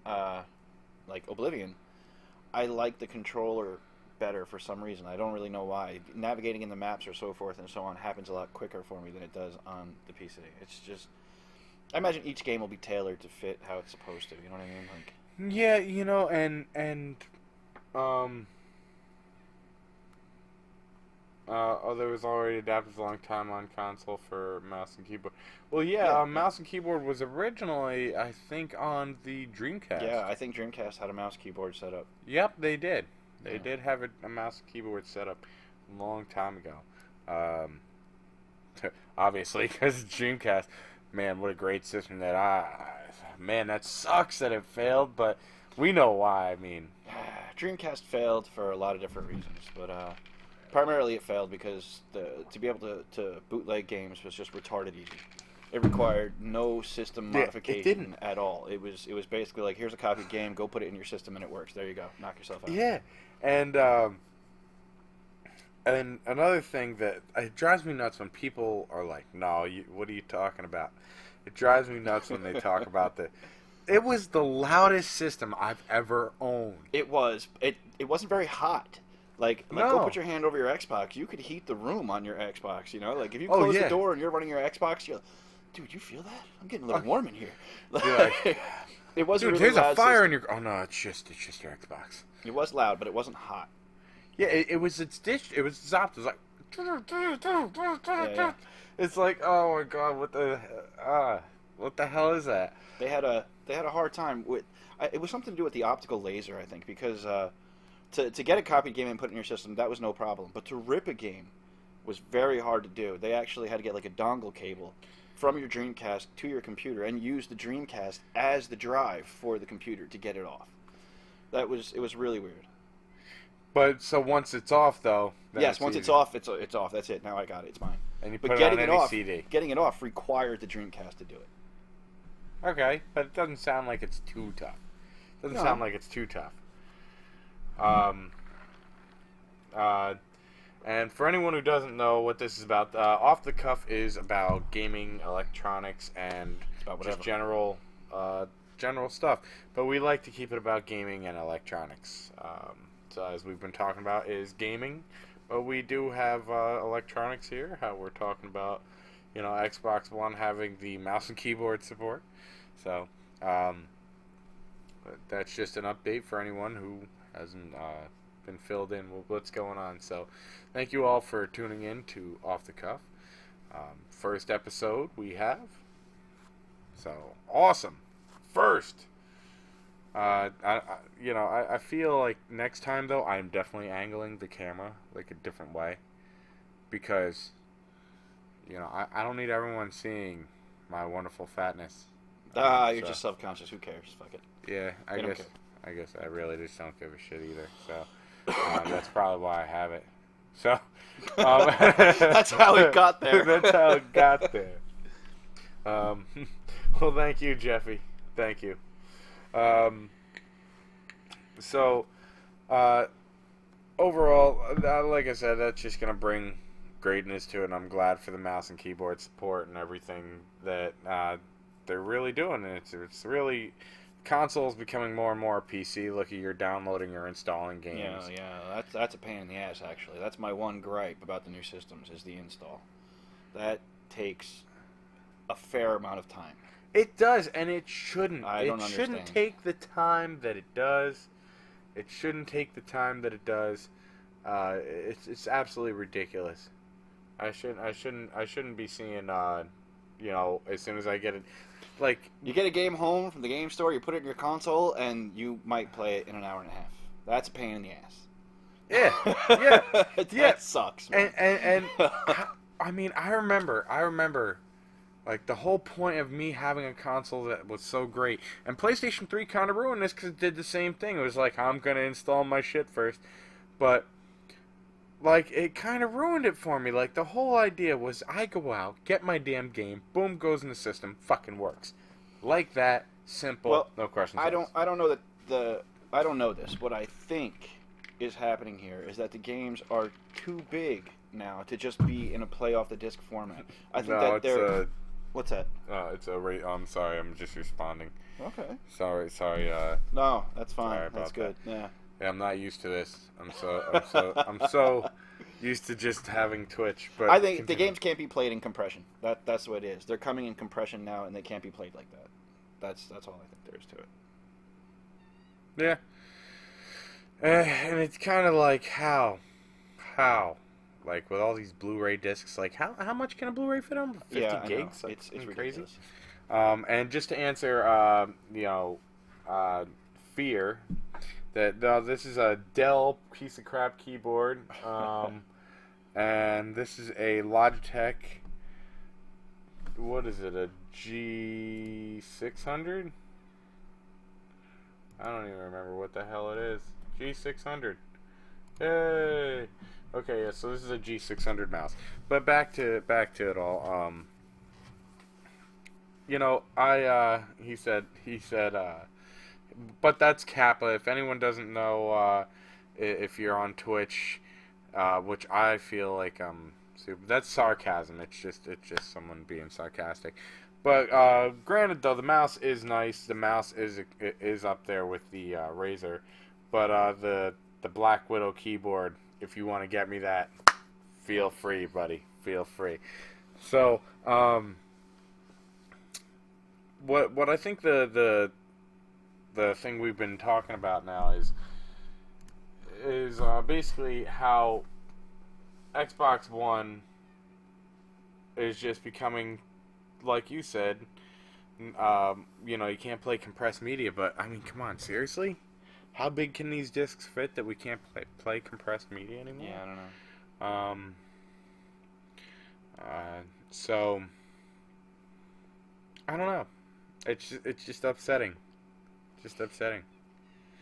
like Oblivion, I like the controller better for some reason. I don't really know why. Navigating in the maps or so forth and so on happens a lot quicker for me than it does on the PC. It's just, I imagine each game will be tailored to fit how it's supposed to. You know what I mean? Like, yeah, there was already adapted a long time on console for mouse and keyboard. Well, yeah, mouse and keyboard was originally, I think, on the Dreamcast. Yeah, I think Dreamcast had a mouse keyboard set up. Yep, they did. They did have a mouse and keyboard set up a long time ago. Obviously, because Dreamcast, man, what a great system man, that sucks that it failed, but we know why. I mean, Dreamcast failed for a lot of different reasons, but primarily it failed because to be able to bootleg games was just retarded easy. It required no system modification at all. It was basically like, here's a copied game, go put it in your system and it works. There you go. Knock yourself out. Yeah. And another thing that it drives me nuts when people are like, no, what are you talking about? It drives me nuts when they talk about that. It was the loudest system I've ever owned. It was. It wasn't very hot. Like go put your hand over your Xbox. You could heat the room on your Xbox, Like if you close the door and you're running your Xbox, you're like, dude, you feel that? I'm getting a little warm in here. Like, it wasn't dude, really there's a fire system. in your... Oh, no, it's just your Xbox. It was loud, but it wasn't hot. Yeah, it was zapped. It was like... Yeah. It's like, oh my god, what the... What the hell is that? They had a hard time with. It was something to do with the optical laser, I think, because to get a copied game and put it in your system, that was no problem. But to rip a game was very hard to do. They actually had to get like a dongle cable from your Dreamcast to your computer and use the Dreamcast as the drive for the computer to get it off. It was really weird. But so once it's off, though. Yes, once it's off, it's off. That's it. Now I got it. It's mine. And you but put getting it on it any off, CD. Getting it off required the Dreamcast to do it. Okay, but it doesn't sound like it's too tough. Doesn't No. sound like it's too tough. And for anyone who doesn't know what this is about, Off the Cuff is about gaming, electronics, and just general stuff. But we like to keep it about gaming and electronics. So as we've been talking about is gaming, but we do have electronics here. How we're talking about, Xbox One having the mouse and keyboard support. So that's just an update for anyone who hasn't been filled in with what's going on. So thank you all for tuning in to Off the Cuff. First episode we have. So awesome. First. I feel like next time though I'm definitely angling the camera like a different way, because I don't need everyone seeing my wonderful fatness. You're just self-conscious. Who cares? Fuck it. Yeah, I guess I really just don't give a shit either. So that's probably why I have it. So that's how it got there. That's how it got there. Well, thank you, Jeffy. Thank you. Overall, like I said, that's just gonna bring greatness to it, and I'm glad for the mouse and keyboard support and everything that they're really doing. And it's really, consoles becoming more and more PC. Look, you're downloading or installing games. Yeah, that's a pain in the ass, actually. That's my one gripe about the new systems is the install. That takes a fair amount of time. It does, and it shouldn't. It shouldn't take the time that it does. It shouldn't take the time that it does. It's absolutely ridiculous. I shouldn't be seeing as soon as I get it, like, you get a game home from the game store, you put it in your console, and you might play it in an hour and a half. That's a pain in the ass. Yeah. That sucks, man. And I mean, I remember. Like, the whole point of me having a console that was so great. And PlayStation 3 kind of ruined this because it did the same thing. It was like, I'm going to install my shit first. But, like, it kind of ruined it for me. Like, the whole idea was I go out, get my damn game, boom, goes in the system, fucking works. Like that, simple, well, no questions I asked. don't know I don't know this. What I think is happening here is that the games are too big now to just be in a play off the disc format. I think that they're... What's that? It's a rate. I'm sorry. I'm just responding. Okay. Sorry. No, that's fine. Sorry about That's good. that. Yeah, I'm not used to this. I'm so used to just having Twitch. But I think the games can't be played in compression. That's what it is. They're coming in compression now, and they can't be played like that. That's all I think there is to it. Yeah. And it's kind of like how. Like, with all these Blu-ray discs, like, how much can a Blu-ray fit on? 50 gigs? Like, it's crazy. Ridiculous. And just to answer, fear, that this is a Dell piece of crap keyboard, and this is a Logitech, what is it, a G600? I don't even remember what the hell it is. G600. Yay! Okay, yeah, so this is a G600 mouse. But back to it all. He said, but that's Kappa. If anyone doesn't know, if you're on Twitch, which I feel like that's sarcasm. It's just someone being sarcastic. But granted, though, the mouse is nice. The mouse is up there with the Razer, but the Black Widow keyboard, if you want to get me that, feel free, buddy. Feel free. So, what I think the thing we've been talking about now is basically how Xbox One is just becoming, like you said, You know, you can't play compressed media, but I mean, come on, seriously? How big can these discs fit that we can't play compressed media anymore? Yeah, I don't know. So I don't know. It's just upsetting. Just upsetting.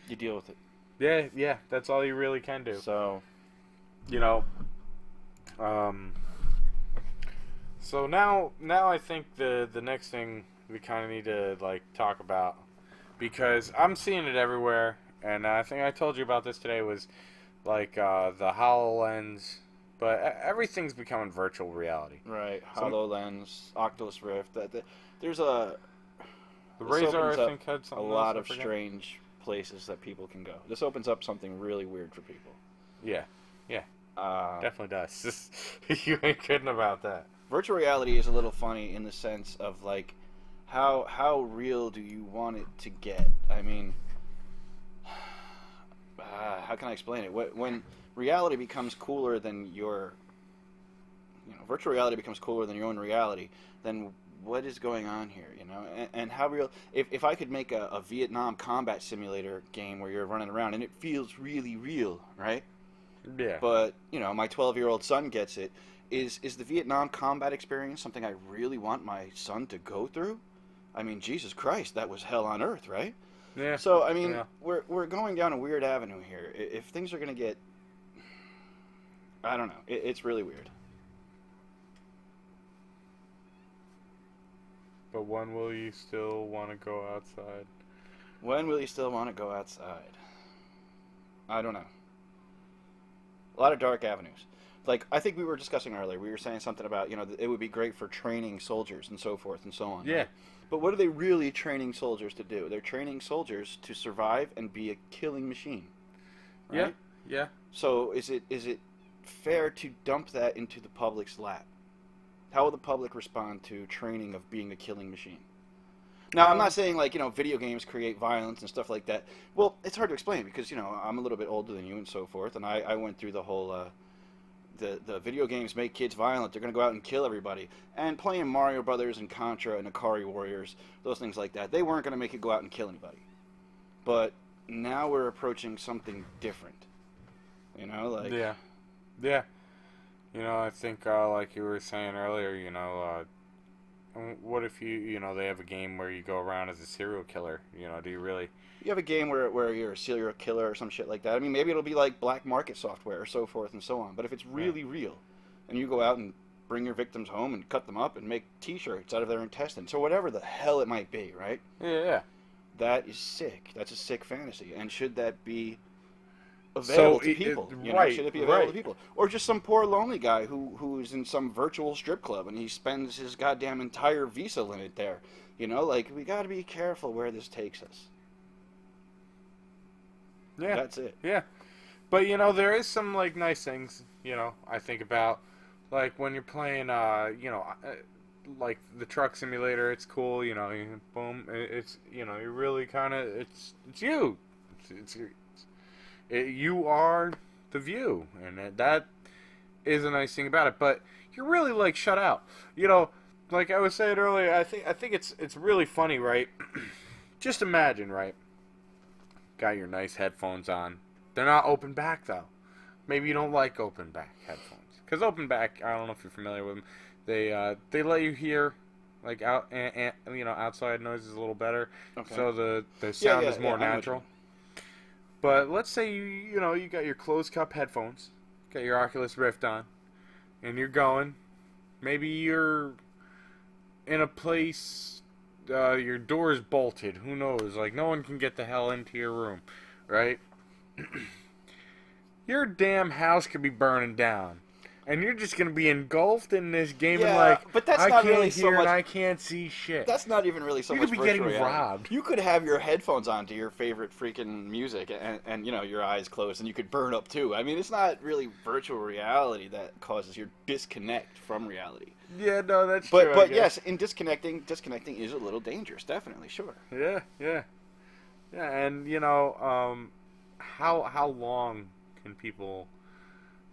You deal with it. Yeah, that's all you really can do. So, You know, so now I think the next thing we kind of need to like talk about, because I'm seeing it everywhere, and I think I told you about this today, was like the HoloLens, but everything's becoming virtual reality. right, So- HoloLens, Oculus Rift. There's a The This Razor, opens I up think, had a something lot else, of I forget. strange places that people can go. This opens up something really weird for people. Yeah, Uh, definitely does. You ain't kidding about that. Virtual reality is a little funny in the sense of like, how real do you want it to get? I mean, how can I explain it? When reality becomes cooler than your, virtual reality becomes cooler than your own reality, then what is going on here? And how real? If I could make a Vietnam combat simulator game where you're running around and it feels really real, right? Yeah. But my 12-year-old son gets it. Is the Vietnam combat experience something I really want my son to go through? I mean, Jesus Christ, that was hell on earth, right? Yeah. So I mean, Yeah. we're going down a weird avenue here. If things are gonna get, I don't know. It's really weird. But when will you still want to go outside? When will you still want to go outside? I don't know. A lot of dark avenues. Like, I think we were discussing earlier, we were saying something about, it would be great for training soldiers and so forth and so on. Yeah. Right? But what are they really training soldiers to do? They're training soldiers to survive and be a killing machine. Right? Yeah. So is it fair to dump that into the public's lap? How will the public respond to training of being a killing machine? Now, I'm not saying, like, video games create violence and stuff like that. Well, it's hard to explain because, I'm a little bit older than you and so forth, and I went through the whole, the video games make kids violent. They're going to go out and kill everybody. And playing Mario Brothers and Contra and Akari Warriors, those things like that, they weren't going to make you go out and kill anybody. But now we're approaching something different. Like... Yeah. I think, like you were saying earlier, what if they have a game where you go around as a serial killer? Do you really... You have a game where you're a serial killer or some shit like that. I mean, maybe it'll be like black market software or so forth and so on. But if it's really real, and you go out and bring your victims home and cut them up and make T-shirts out of their intestines or whatever the hell it might be, right? Yeah. That is sick. That's a sick fantasy. And should that be available to people? Should it be available to people? Or just some poor lonely guy who's in some virtual strip club and he spends his goddamn entire visa limit there. Like, we got to be careful where this takes us. Yeah. That's it. Yeah. But, there is some, like, nice things, I think about. Like, when you're playing, like, the truck simulator, it's cool, boom, it's, you're really kind of, it's you. You are the view, and that is a nice thing about it. But you're really, like, shut out. Like I was saying earlier, I think it's really funny, right? Just imagine, right? Got your nice headphones on. They're not open back, though. Maybe you don't like open back headphones. Because open back, I don't know if you're familiar with them, they let you hear, like, outside noises a little better. Okay. So the sound is more natural. But let's say you got your closed cup headphones, got your Oculus Rift on, and you're going. Maybe you're in a place, your door is bolted. Who knows? Like, no one can get the hell into your room, right? Your damn house could be burning down. And you're just going to be engulfed in this game and but that's I not can't really hear so much, and I can't see shit. That's not even really so you much could be getting reality. robbed. You could have your headphones on to your favorite freaking music and your eyes closed and you could burn up too. I mean, it's not really virtual reality that causes your disconnect from reality. Yeah, no, that's true. But yes, in disconnecting is a little dangerous, definitely, sure. Yeah, and how long can people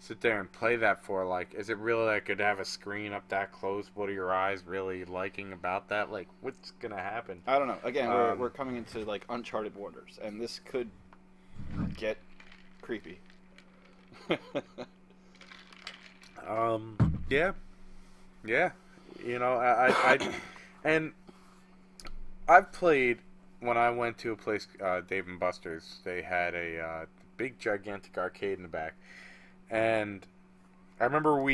sit there and play that for? Like, is it really like good to have a screen up that close? What are your eyes really liking about that? Like, what's gonna happen? I don't know. Again, we're coming into like uncharted waters, and this could get creepy. Yeah, yeah. You know, I and I've played when I went to a place, Dave and Buster's. They had a big, gigantic arcade in the back, and I remember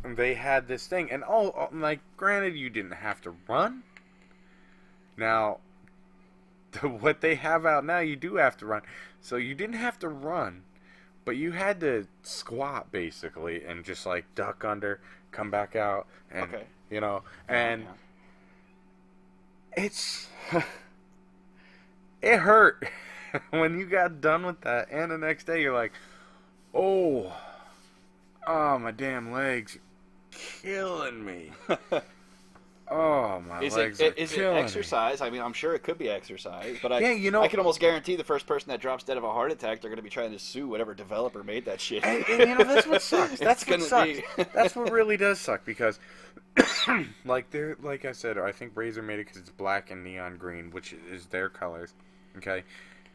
they had this thing, and like, granted, you didn't have to run. Now, what they have out now, you do have to run. So you didn't have to run, but you had to squat basically and just like duck under, come back out, and you know, and it's it hurt when you got done with that, and the next day you're like, oh, my damn legs are killing me. Oh, my legs are killing me. Is it exercise? I mean, I'm sure it could be exercise, but yeah, you know, I can almost guarantee the first person that drops dead of a heart attack, they're going to be trying to sue whatever developer made that shit. And you know, that's what sucks. That's what sucks. That's what really does suck, because, like I said, I think Razer made it because it's black and neon green, which is their colors, okay?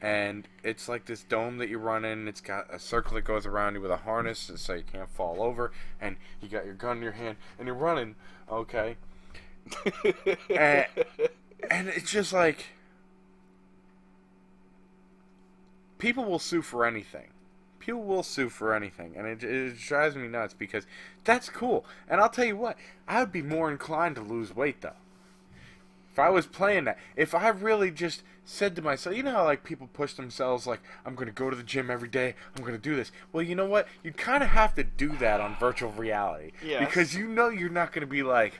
And it's like this dome that you run in. It's got a circle that goes around you with a harness, so you can't fall over. And you got your gun in your hand, and you're running, okay? and it's just like, people will sue for anything. People will sue for anything, and it drives me nuts, because that's cool. And I'll tell you what, I would be more inclined to lose weight, though, if I was playing that. If I really just said to myself, you know how like people push themselves, like, I'm going to go to the gym every day, I'm going to do this. Well, you know what? You kind of have to do that on virtual reality. Yes. Because you know you're not going to be like,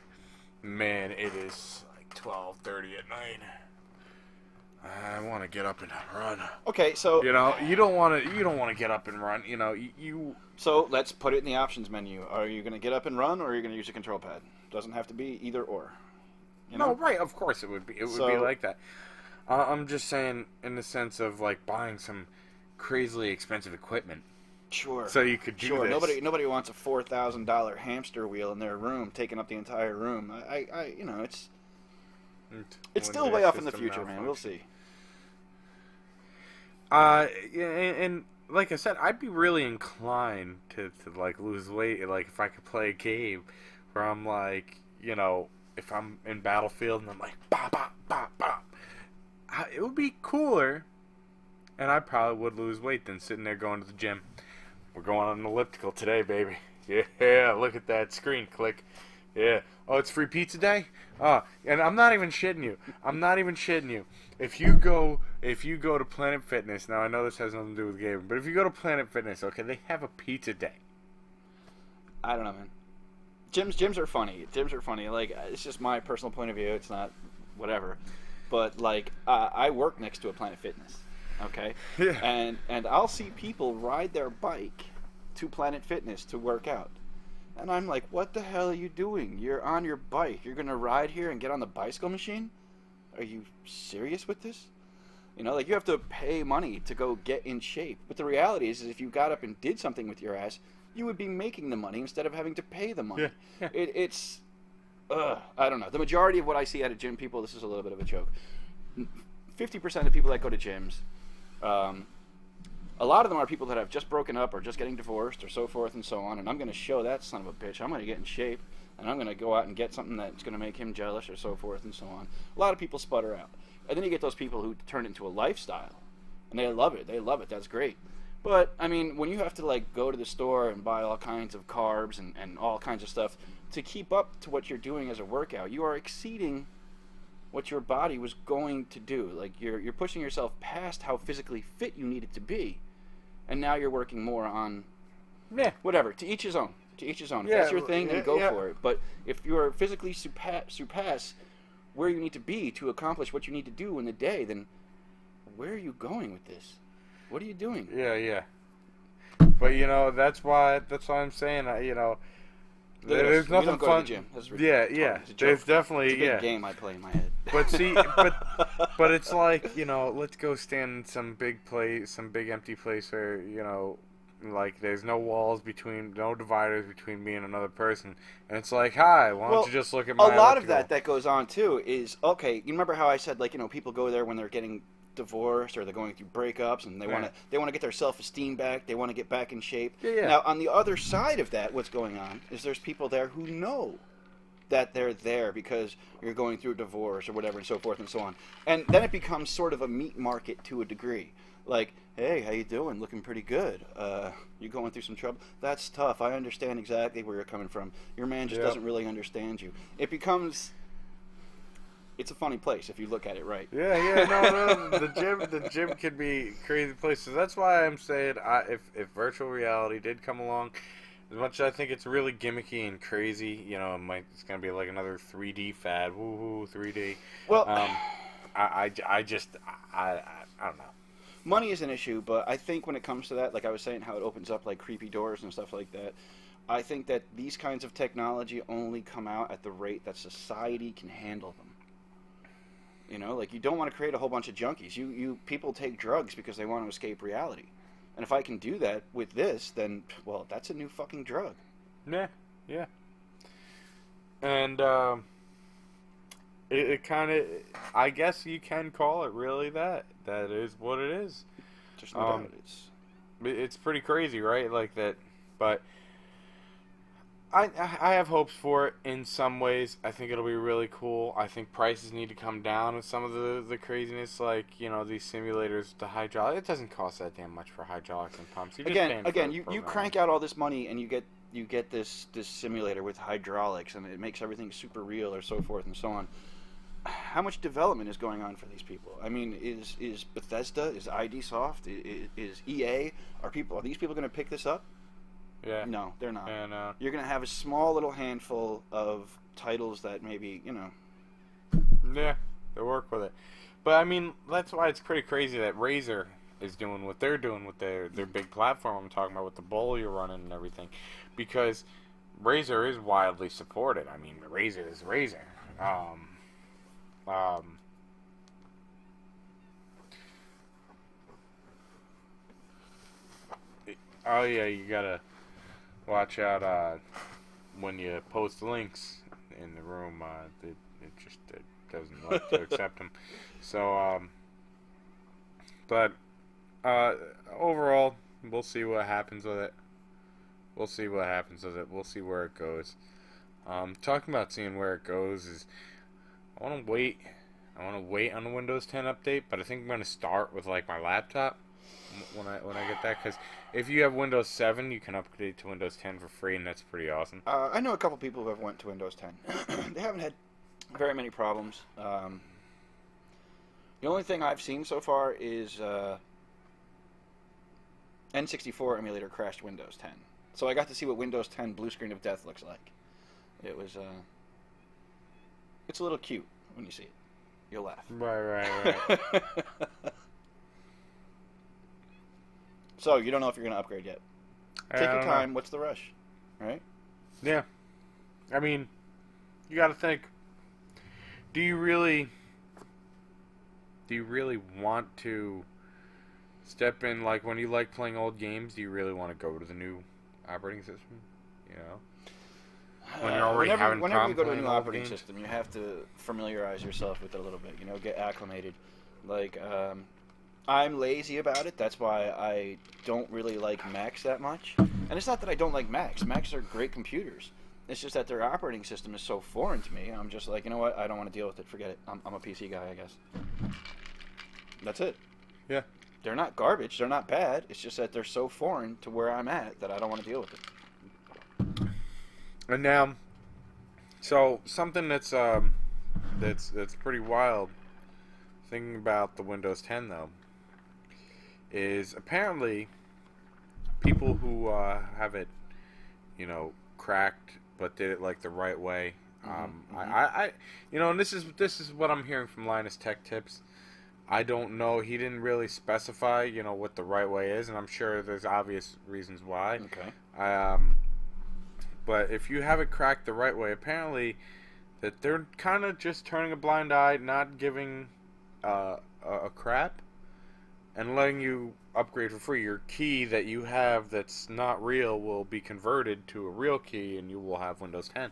man, it is like 12:30 at night, I want to get up and run. Okay, so you know, you don't want to get up and run. You know, you. So let's put it in the options menu. Are you going to get up and run, or are you going to use a control pad? Doesn't have to be either or. You know? No, right? Of course it would be. It would be like that. I'm just saying, in the sense of like buying some crazily expensive equipment. Sure. So you could do this. Nobody wants a $4,000 hamster wheel in their room, taking up the entire room. You know, it's still way off in the future, man. We'll see. And like I said, I'd be really inclined to like lose weight, like if I could play a game where I'm like, you know, if I'm in Battlefield and I'm like, bop, bop, bop, bop. It would be cooler, and I probably would lose weight than sitting there going to the gym. We're going on an elliptical today, baby. Yeah, look at that screen. Click. Yeah. Oh, it's free pizza day? And I'm not even shitting you. I'm not even shitting you. If you go to Planet Fitness, now I know this has nothing to do with gaming, but if you go to Planet Fitness, okay, they have a pizza day. I don't know, man. Gyms are funny. Gyms are funny. Like, it's just my personal point of view. It's not whatever. But like, I work next to a Planet Fitness. Okay, yeah. And I'll see people ride their bike to Planet Fitness to work out, and I'm like, what the hell are you doing? You're on your bike. You're gonna ride here and get on the bicycle machine? Are you serious with this? You know, like, you have to pay money to go get in shape. But the reality is if you got up and did something with your ass, you would be making the money instead of having to pay the money. Yeah. It's I don't know. The majority of what I see out of gym people, this is a little bit of a joke. 50% of people that go to gyms, a lot of them are people that have just broken up or just getting divorced or so forth and so on, and I'm going to show that son of a bitch. I'm going to get in shape, and I'm going to go out and get something that's going to make him jealous or so forth and so on. A lot of people sputter out. And then you get those people who turn it into a lifestyle, and they love it. They love it. That's great. But, I mean, when you have to, like, go to the store and buy all kinds of carbs and all kinds of stuff to keep up to what you're doing as a workout, you are exceeding what your body was going to do. Like, you're pushing yourself past how physically fit you needed to be, and now you're working more on whatever. To each his own. To each his own. If that's your thing, then go for it. But if you are physically surpass where you need to be to accomplish what you need to do in the day, then where are you going with this? What are you doing? Yeah. But, you know, that's why I'm saying, you know, there's nothing fun. To the gym. Yeah. There's definitely it's a big game I play in my head. But see, but it's like, you know, let's go stand in some big empty place where, you know, Like, there's no walls between, no dividers between me and another person. And it's like, hi, why don't you just look at my a lot of elliptical? that goes on too is, okay, you remember how I said, like, people go there when they're getting divorced or they're going through breakups and they want to get their self-esteem back, they want to get back in shape. Yeah. Now, on the other side of that, what's going on is there's people there who know that they're there because you're going through a divorce or whatever and so forth and so on. And then it becomes sort of a meat market to a degree. Like, hey, how you doing? Looking pretty good. You going through some trouble? That's tough. I understand exactly where you're coming from. Your man just doesn't really understand you. It becomes... It's a funny place if you look at it right. Yeah, no. The gym can be crazy places. That's why I'm saying, if virtual reality did come along, as much as I think it's really gimmicky and crazy, it's gonna be like another 3D fad. Woohoo, 3D. Well, I don't know. Money is an issue, but I think when it comes to that, like I was saying, how it opens up like creepy doors and stuff like that, I think that these kinds of technology only come out at the rate that society can handle them. Like, you don't want to create a whole bunch of junkies. People take drugs because they want to escape reality. And if I can do that with this, then, well, that's a new fucking drug. Yeah. And, it kind of, I guess you can call it really that. That is what it is. Just no doubt it's pretty crazy, right? Like that, but I have hopes for it in some ways. I think it'll be really cool. I think prices need to come down with some of the craziness, like, these simulators, the hydraulic. It doesn't cost that damn much for hydraulics and pumps. You crank out all this money and you get this this with hydraulics and it makes everything super real or so forth and so on. How much development is going on for these people? I mean, is Bethesda, is ID Soft, is EA, are these people going to pick this up? Yeah. No, they're not. And, you're going to have a small little handful of titles that maybe, Yeah, they work with it. But, I mean, that's why it's pretty crazy that Razer is doing what they're doing with their big platform I'm talking about, with the bowl you're running and everything. Because Razer is widely supported. I mean, Razer is Razer. Oh yeah, you gotta watch out when you post links in the room. It doesn't like to accept them. So, but overall, we'll see what happens with it. We'll see where it goes. Talking about seeing where it goes is, I want to wait on the Windows 10 update, but I think I'm going to start with like my laptop when I get that, because if you have Windows 7, you can upgrade to Windows 10 for free, and that's pretty awesome. I know a couple people who have went to Windows 10. They haven't had very many problems. The only thing I've seen so far is N64 emulator crashed Windows 10. So I got to see what Windows 10 blue screen of death looks like. It was it's a little cute when you see it. You'll laugh. Right. So, you don't know if you're going to upgrade yet. Take your time. What's the rush? Right? Yeah. I mean, you got to think. Do you really want to step in, like, when you like playing old games, do you really want to go to the new operating system? When you're already whenever you go to a new operating system, you have to familiarize yourself with it a little bit, get acclimated. Like, I'm lazy about it. That's why I don't really like Macs that much. And it's not that I don't like Macs. Macs are great computers. It's just that their operating system is so foreign to me. I'm just like, you know what? I don't want to deal with it. Forget it. I'm a PC guy, I guess. That's it. Yeah. They're not garbage. They're not bad. It's just that they're so foreign to where I'm at that I don't want to deal with it. And now, so something that's pretty wild, thinking about the Windows 10 though, is apparently people who have it, cracked but did it like the right way. I and this is what I'm hearing from Linus Tech Tips. I don't know. He didn't really specify, what the right way is, and I'm sure there's obvious reasons why. Okay. But if you have it cracked the right way, apparently that they're kind of just turning a blind eye, not giving a crap. and letting you upgrade for free. Your key that you have that's not real will be converted to a real key, and you will have Windows 10.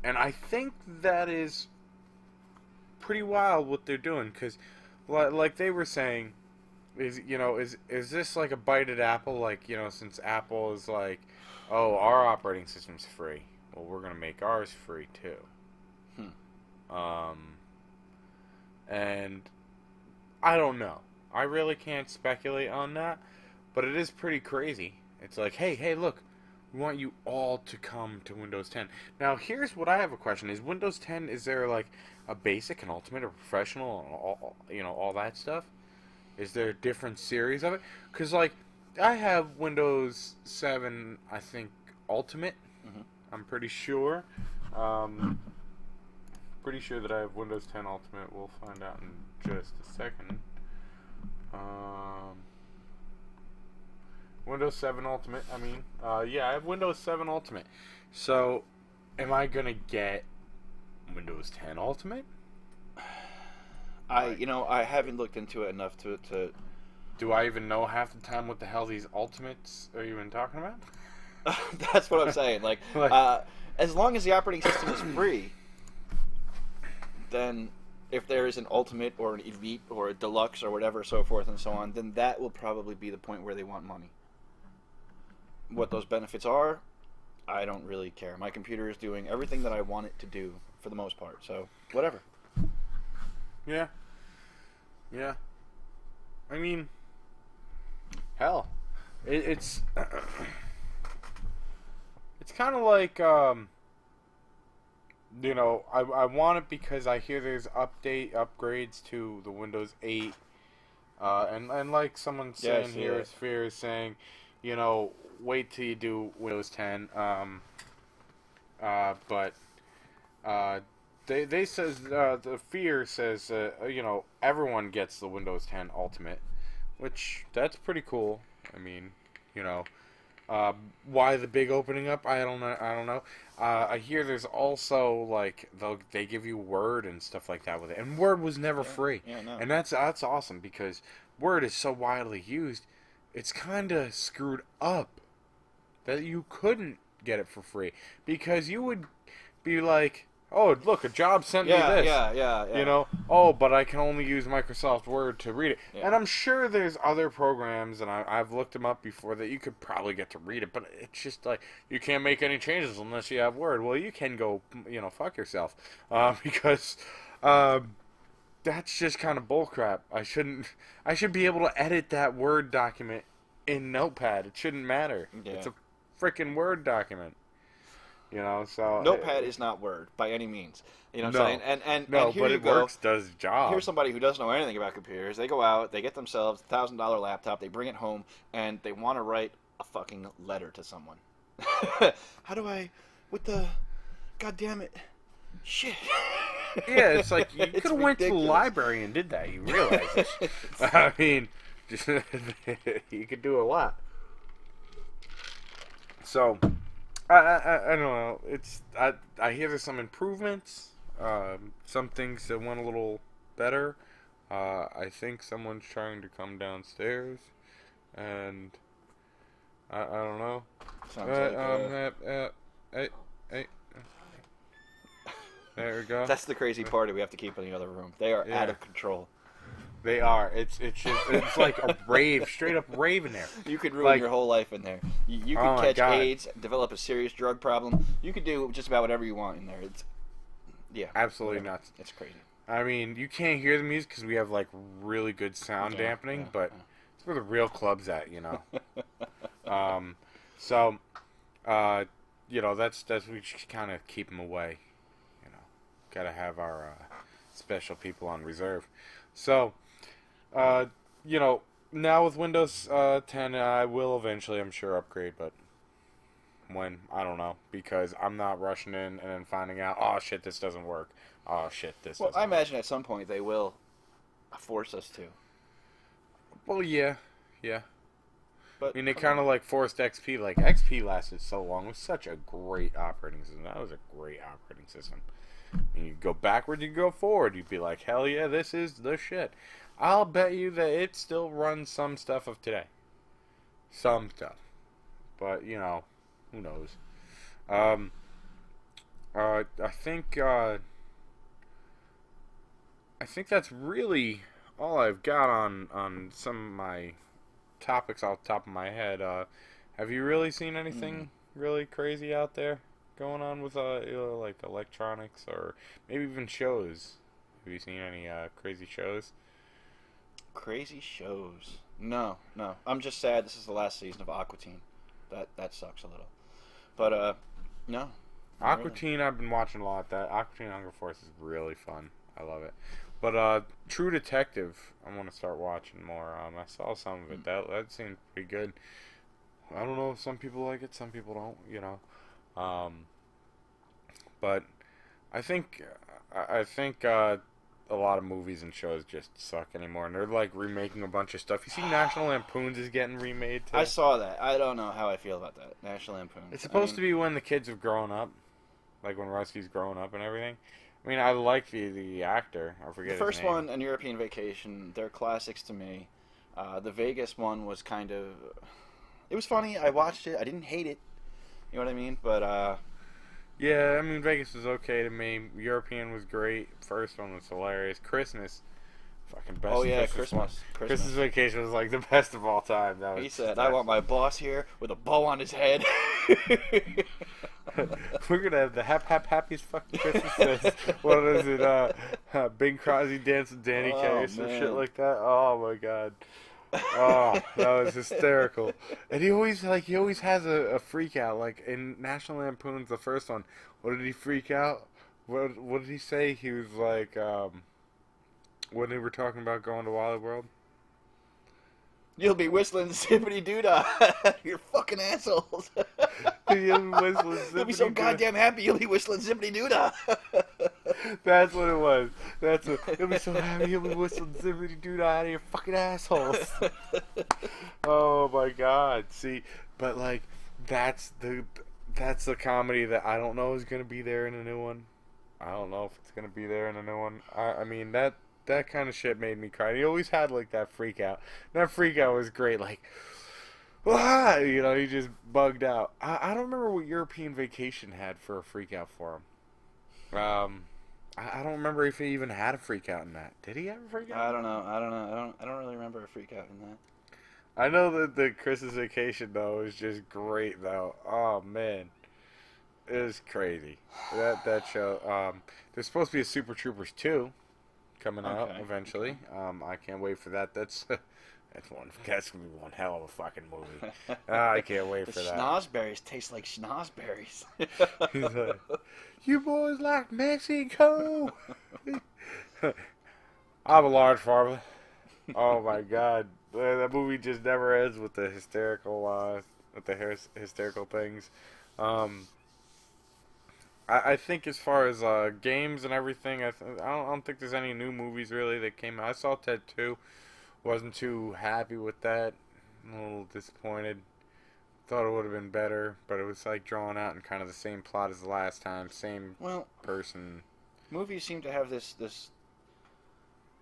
And I think that is pretty wild what they're doing, because like they were saying, is this like a bite at Apple? Like, since Apple is like, oh, our operating system's free, well, we're gonna make ours free too. And I don't know. I really can't speculate on that, but it is pretty crazy. It's like, hey, look, we want you all to come to Windows 10. Now, here's what I have a question: is Windows 10, is there like a basic, an ultimate, a professional, and all that stuff? Is there a different series of it? Because like, I have Windows 7, I think Ultimate. I'm pretty sure. Pretty sure that I have Windows 10 Ultimate. We'll find out in just a second. Windows 7 Ultimate. Yeah, I have Windows 7 Ultimate. So, am I gonna get Windows 10 Ultimate? I haven't looked into it enough to. Do I even know half the time what the hell these Ultimates are even talking about? That's what I'm saying. Like, as long as the operating system is free, then if there is an Ultimate or an Elite or a Deluxe or whatever, so forth and so on, then that will probably be the point where they want money. What those benefits are, I don't really care. My computer is doing everything that I want it to do for the most part, so whatever. Yeah. I mean, hell, it's kind of like, I want it because I hear there's upgrades to the Windows 8, and like someone saying here, Sphere is saying, wait till you do Windows 10, but they says, the Fear says, everyone gets the Windows 10 Ultimate, which, that's pretty cool. I mean, why the big opening up? I don't know. I hear there's also like they give you Word and stuff like that with it, and Word was never free. Yeah, no. And that's awesome because Word is so widely used. It's kind of screwed up that you couldn't get it for free because you would be like, oh, look, a job sent me this. Yeah. Oh, but I can only use Microsoft Word to read it. Yeah. And I'm sure there's other programs, and I've looked them up before, that you could probably get to read it, but it's just like, you can't make any changes unless you have Word. Well, you can go, fuck yourself. Because that's just kind of bullcrap. I should be able to edit that Word document in Notepad. It shouldn't matter. Yeah. It's a freaking Word document. So Notepad is not Word by any means. You know what I'm saying? And no, here but you it go. works, does its job. Here's somebody who doesn't know anything about computers. They go out, they get themselves a $1,000 laptop, they bring it home, and they want to write a fucking letter to someone. How do I? What the? God damn it! Shit. Yeah, it's like you could have went to the library and did that. You realize this? I mean, you could do a lot. So. I don't know. I hear there's some improvements. Some things that went a little better. I think someone's trying to come downstairs, and I don't know. Sounds Hey. There we go. That's the crazy party we have to keep in the other room. They are out of control. They are. It's like a rave, straight up rave in there. You could ruin your whole life in there. You could catch AIDS, develop a serious drug problem. You could do just about whatever you want in there. It's absolutely nuts. It's crazy. I mean, you can't hear the music because we have like really good sound dampening, but it's where the real club's at, So, that's we just kind of keep them away. Gotta have our special people on reserve. So. Now with Windows 10, I will eventually, I'm sure, upgrade, but when, I don't know, because I'm not rushing in and then finding out, oh shit, this doesn't work. Oh shit, this doesn't work. I imagine at some point they will force us to. Well, yeah. But I mean, they kind of like forced XP. Like XP lasted so long. It was such a great operating system. That was a great operating system. And you go backward, you go forward. You'd be like, hell yeah, this is the shit. I'll bet you that it still runs some stuff of today. Some stuff. But, you know, who knows. I think that's really all I've got on some of my topics off the top of my head. Have you really seen anything really crazy out there going on with like electronics or maybe even shows? Have you seen any crazy shows? Crazy shows? No. I'm just sad this is the last season of Aqua Teen. That sucks a little. But no. Aqua Teen, really. I've been watching a lot. That Aqua Teen Hunger Force is really fun. I love it. But True Detective, I want to start watching more. I saw some of it. That seemed pretty good. I don't know if some people like it, some people don't. You know, but I think a lot of movies and shows just suck anymore, and they're like remaking a bunch of stuff. You see, National Lampoons is getting remade too. I saw that. I don't know how I feel about that. National Lampoons. It's supposed to be when the kids have grown up, like when Rusty's grown up and everything. I mean, I like the actor. I forget the his first name. one and European Vacation. They're classics to me. The Vegas one was kind of. It was funny. I watched it. I didn't hate it. You know what I mean? But yeah, I mean Vegas was okay to me. European was great. First one was hilarious. Christmas, fucking best. Oh yeah, Christmas Christmas Vacation was like the best of all time. That was he said, "I want my boss here with a bow on his head." We're gonna have the happiest fucking Christmas. What is it? Bing Crosby dance with Danny Kaye or some shit like that. Oh my god. Oh, that was hysterical. And he always has a freak out. Like in National Lampoon's, the first one, what did he freak out? What did he say? He was like, when they were talking about going to Wally World. You'll be whistling zippity doodah. You're fucking assholes. You'll be so goddamn happy you'll be whistling zippity doodah. That's what it was. You'll be so happy you'll be whistling zippity doodah out of your fucking assholes. Oh my god. See, but like that's the comedy that I don't know is gonna be there in a new one. I don't know if it's gonna be there in a new one. I mean that kind of shit made me cry. He always had like that freak out. That freak out was great. Like, you know, he just bugged out. I don't remember what European Vacation had for a freak out for him. I don't remember if he even had a freak out in that. Did he have a freak out? I don't know. I don't really remember a freak out in that. I know that the Christmas Vacation though is just great though. Oh man, it was crazy. That show. There's supposed to be a Super Troopers 2 coming out eventually. I can't wait for that. That's gonna be one hell of a fucking movie. I can't wait for that. The schnozberries taste like schnozberries. He's like, you boys like Mexico? I'm a large farmer. Oh my god, that movie just never ends with the hysterical, hysterical things. I think as far as games and everything, I don't think there's any new movies really that came out. I saw Ted 2. Wasn't too happy with that. A little disappointed. Thought it would have been better, but it was like drawn out and kind of the same plot as the last time. Same person. Movies seem to have this.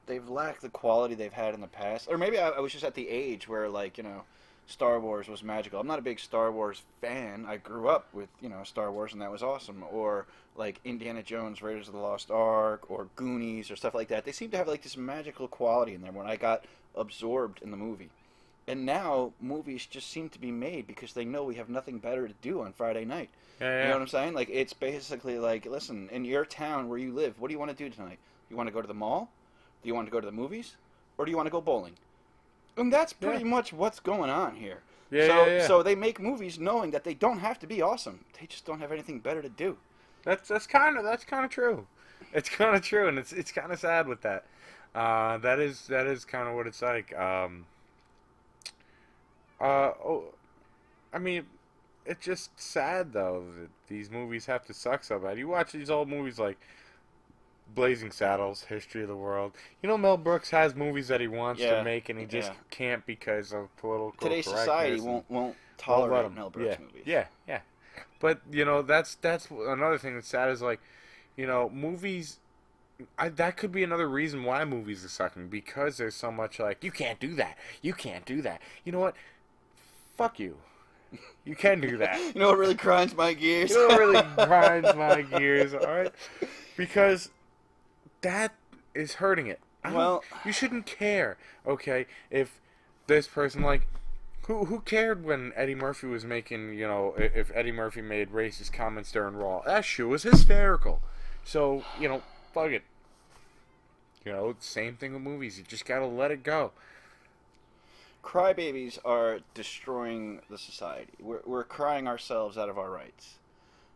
They've lacked the quality they've had in the past. Or maybe I was just at the age where, like, you know, Star Wars was magical. I'm not a big Star Wars fan. I grew up with, you know, Star Wars and that was awesome. Or like Indiana Jones, Raiders of the Lost Ark, or Goonies, or stuff like that. They seem to have like this magical quality in there when I got absorbed in the movie. And now movies just seem to be made because they know we have nothing better to do on Friday night. Yeah. You know what I'm saying? Like, it's basically like, listen, in your town where you live, what do you want to do tonight? You want to go to the mall? Do you want to go to the movies? Or do you want to go bowling? And that's pretty much what's going on here. So they make movies knowing that they don't have to be awesome. They just don't have anything better to do. That's kind of true. It's kind of true, and it's kind of sad with that. That is kind of what it's like. I mean, it's just sad though that these movies have to suck so bad. You watch these old movies like Blazing Saddles, History of the World. You know, Mel Brooks has movies that he wants to make, and he just can't because of political Today's correctness. Society won't tolerate Mel Brooks movies. Yeah. But you know, that's another thing that's sad is like, you know, movies. That could be another reason why movies are sucking, because there's so much like, you can't do that. You can't do that. You know what? Fuck you. You can do that. You know what really grinds my gears? You know what really grinds my gears, alright? Because that is hurting it. Well, you shouldn't care, okay, if this person, like, who cared when Eddie Murphy was making, you know, if Eddie Murphy made racist comments during Raw? That shit was hysterical. So, you know, fuck it. You know, same thing with movies. You just gotta let it go. Crybabies are destroying the society. We're crying ourselves out of our rights.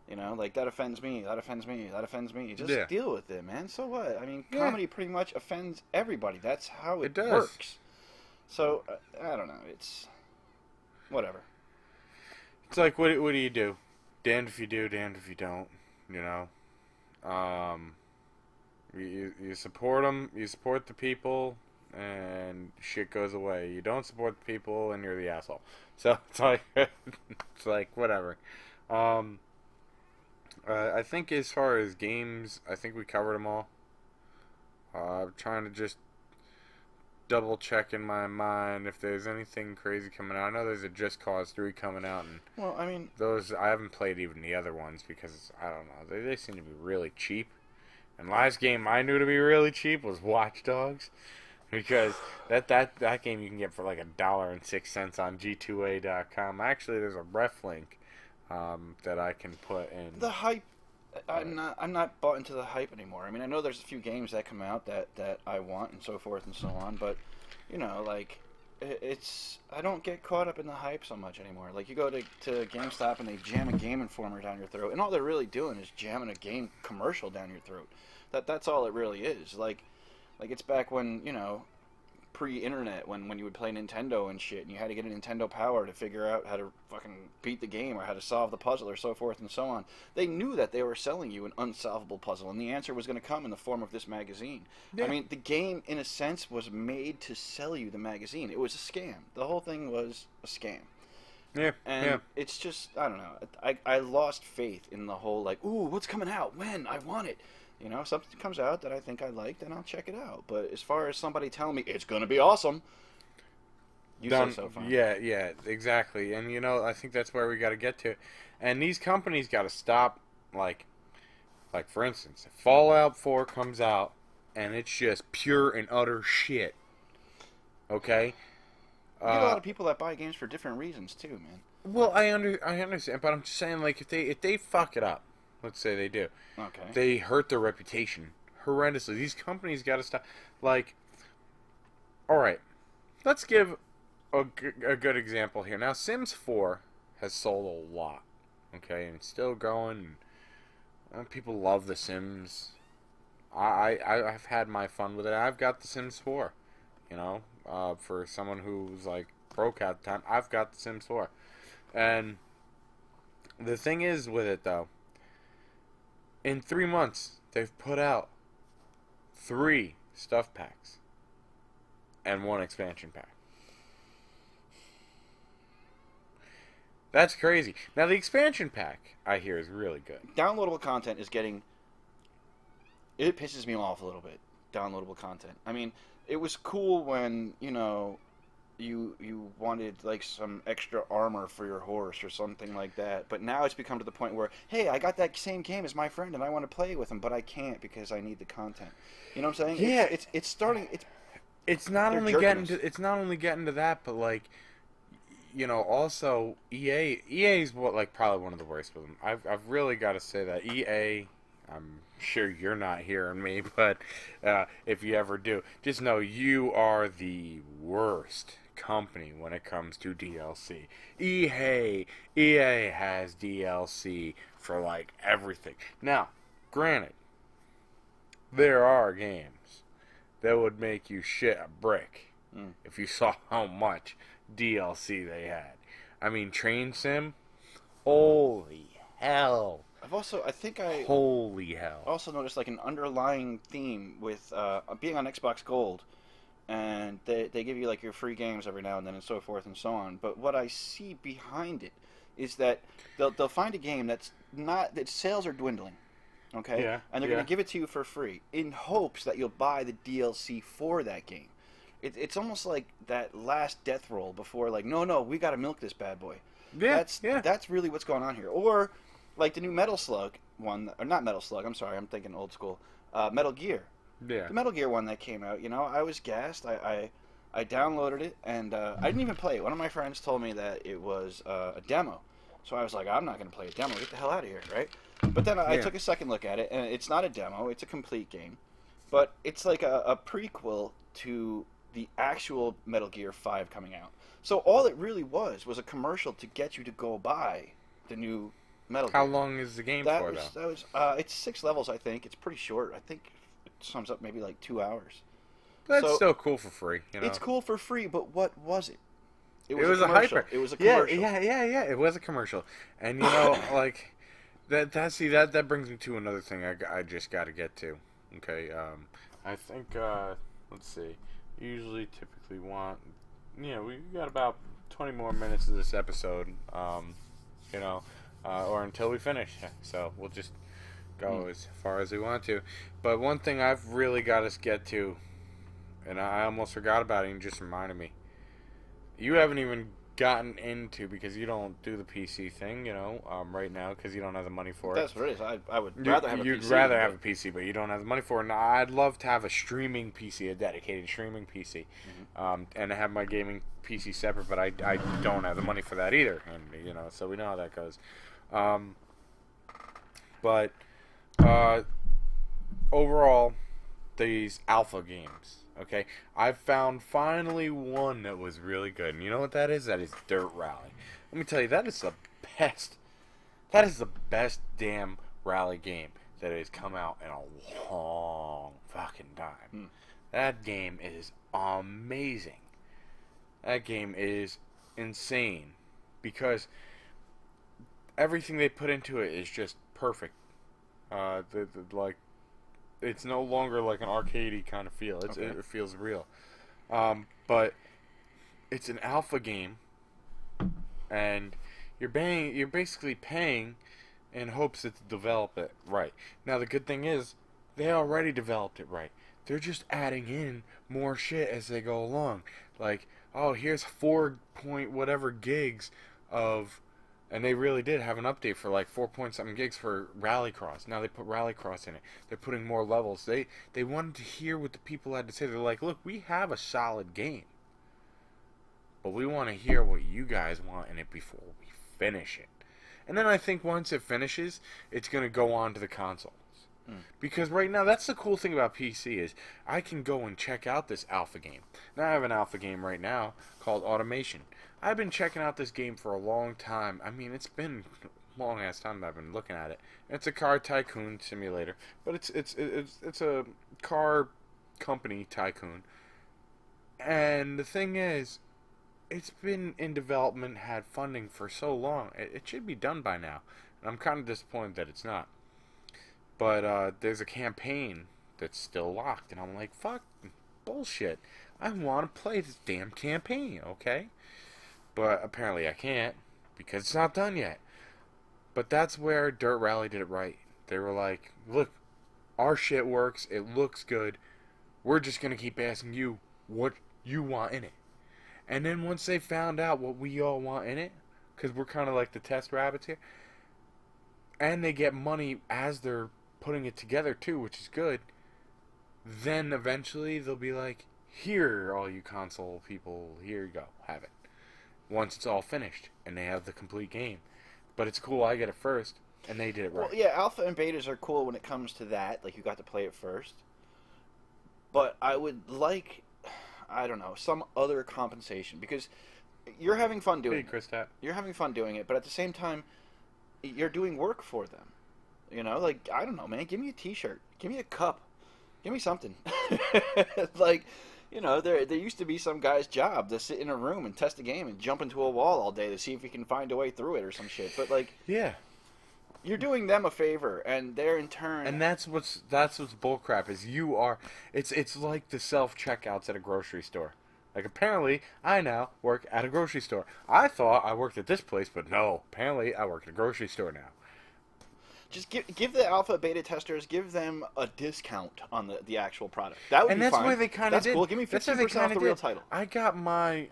You know, like, that offends me, that offends me, that offends me. Just deal with it, man. So what? I mean, comedy pretty much offends everybody. That's how it works. So, I don't know. It's whatever. It's like, what do you do? Damned if you do, damned if you don't. You know? You support them, you support the people, and shit goes away. You don't support the people, and you're the asshole. So, it's like whatever. I think as far as games, I think we covered them all. I'm trying to just double check in my mind if there's anything crazy coming out. I know there's a Just Cause 3 coming out, and well, I mean, those I haven't played even the other ones because I don't know, they seem to be really cheap. And last game I knew to be really cheap was Watch Dogs, because that game you can get for like $1.06 on G2A.com. Actually, there's a ref link that I can put in. The hype, I'm not bought into the hype anymore. I mean, I know there's a few games that come out that I want and so forth and so on, but you know, like, it's, I don't get caught up in the hype so much anymore. Like, you go to GameStop and they jam a Game Informer down your throat, and all they're really doing is jamming a game commercial down your throat. That's all it really is. Like it's back when, you know, pre-internet, when you would play Nintendo and shit, and you had to get a Nintendo Power to figure out how to fucking beat the game or how to solve the puzzle or so forth and so on. They knew that they were selling you an unsolvable puzzle, and the answer was going to come in the form of this magazine. Yeah. I mean, the game, in a sense, was made to sell you the magazine. It was a scam. The whole thing was a scam. Yeah, and it's just, I don't know. I lost faith in the whole, like, ooh, what's coming out? When? I want it. You know, if something comes out that I think I like, then I'll check it out. But as far as somebody telling me it's going to be awesome, you say so far. Yeah, exactly. And, you know, I think that's where we got to get to. And these companies got to stop, like, for instance, if Fallout 4 comes out and it's just pure and utter shit, okay? You get a lot of people that buy games for different reasons, too, man. Well, I understand, but I'm just saying, like, if they fuck it up, let's say they do. Okay. They hurt their reputation horrendously. These companies got to stop. Like, all right, let's give a good example here. Now, Sims 4 has sold a lot, okay, and it's still going. And people love The Sims. I've had my fun with it. I've got The Sims 4, you know, for someone who's, like, broke at the time. I've got The Sims 4. And the thing is with it, though, in 3 months, they've put out 3 stuff packs and 1 expansion pack. That's crazy. Now, the expansion pack, I hear, is really good. Downloadable content is getting... It pisses me off a little bit, downloadable content. I mean, it was cool when, you know, you wanted, like, some extra armor for your horse or something like that. But now it's become to the point where, hey, I got that same game as my friend and I want to play with him, but I can't because I need the content. You know what I'm saying? Yeah, it's starting. It's not only getting to that, but, like, you know, also EA is probably one of the worst with them. I've really got to say that EA. I'm sure you're not hearing me, but if you ever do, just know you are the worst company when it comes to DLC. EA has DLC for, like, everything. Now, granted, there are games that would make you shit a brick if you saw how much DLC they had. I mean, Train Sim, holy hell. I think I Holy hell. also noticed like an underlying theme with being on Xbox Gold, and they give you like your free games every now and then and so forth and so on. But what I see behind it is that they'll find a game that sales are dwindling, okay? Yeah. And they're going to give it to you for free in hopes that you'll buy the DLC for that game. It's almost like that last death roll before, like, no, we got to milk this bad boy. Yeah, That's really what's going on here. Or like the new Metal Slug one, or not Metal Slug. I'm sorry, I'm thinking old school. Metal Gear. Yeah. The Metal Gear one that came out. You know, I was gassed. I downloaded it and I didn't even play it. One of my friends told me that it was a demo, so I was like, I'm not going to play a demo. Get the hell out of here, right? But then I took a second look at it, and it's not a demo. It's a complete game, but it's like a prequel to the actual Metal Gear 5 coming out. So all it really was a commercial to get you to go buy the new Metal Gear. How long is the game for, though? It's 6 levels, I think. It's pretty short. I think it sums up maybe like 2 hours. That's still cool for free. You know? It's cool for free, but what was it? It was a hyper. It was a commercial. Yeah. It was a commercial, and you know, like that brings me to another thing I just got to get to. Okay, I think let's see. Usually, typically want, we got about 20 more minutes of this episode. Or until we finish. So we'll just go as far as we want to. But one thing I've really got us get to, and I almost forgot about it, and you just reminded me. You haven't even gotten into, because you don't do the PC thing, right now, because you don't have the money for it. That's what it is. I would rather have a PC. You'd rather have a PC, but you don't have the money for it. Now, I'd love to have a streaming PC, a dedicated streaming PC, and have my gaming PC separate, but I don't have the money for that either, and so we know how that goes. But overall, these alpha games. Okay, I've found finally one that was really good. And you know what that is? That is Dirt Rally. Let me tell you, that is the best. That is the best damn rally game that has come out in a long fucking time. That game is amazing. That game is insane because everything they put into it is just perfect. It's no longer like an arcadey kind of feel. It feels real. But it's an alpha game, and you're basically paying in hopes to develop it right. Now the good thing is they already developed it right. They're just adding in more shit as they go along. Like, oh, here's 4 point whatever gigs of. And they really did have an update for like 4-point-something gigs for Rallycross. Now they put Rallycross in it. They're putting more levels. They wanted to hear what the people had to say. They're like, look, we have a solid game, but we want to hear what you guys want in it before we finish it. And then I think once it finishes, it's going to go on to the consoles. Because right now, that's the cool thing about PC is I can go and check out this alpha game. Now I have an alpha game right now called Automation. I've been checking out this game for a long time. I mean, it's been a long ass time that I've been looking at it. It's a car tycoon simulator, but it's a car company tycoon. And the thing is, it's been in development, had funding for so long. It should be done by now, and I'm kind of disappointed that it's not. But there's a campaign that's still locked, and I'm like, fuck, bullshit. I want to play this damn campaign, okay? But apparently I can't, because it's not done yet. But that's where Dirt Rally did it right. They were like, look, our shit works, it looks good, we're just going to keep asking you what you want in it. And then once they found out what we all want in it, because we're kind of like the test rabbits here, and they get money as they're putting it together too, which is good, then eventually they'll be like, here, all you console people, here you go, have it. Once it's all finished, and they have the complete game. But it's cool I get it first, and they did it right. Well, yeah, alpha and betas are cool when it comes to that, like you got to play it first. But I would like, I don't know, some other compensation, because you're having fun doing it. Chris Tapp. You're having fun doing it, but at the same time, you're doing work for them. Like, I don't know, man, give me a t-shirt, give me a cup, give me something. Like, there used to be some guy's job to sit in a room and test a game and jump into a wall all day to see if he can find a way through it or some shit. But, like... Yeah. You're doing them a favor, and they're in turn. And that's what's bullcrap is you are. It's like the self checkouts at a grocery store. Like apparently I now work at a grocery store. I thought I worked at this place, but no. Apparently I work at a grocery store now. Just give the alpha beta testers, give them a discount on the actual product. That would be fine. And that's why they kind of did. Cool. Give me 50% off the real title. I got my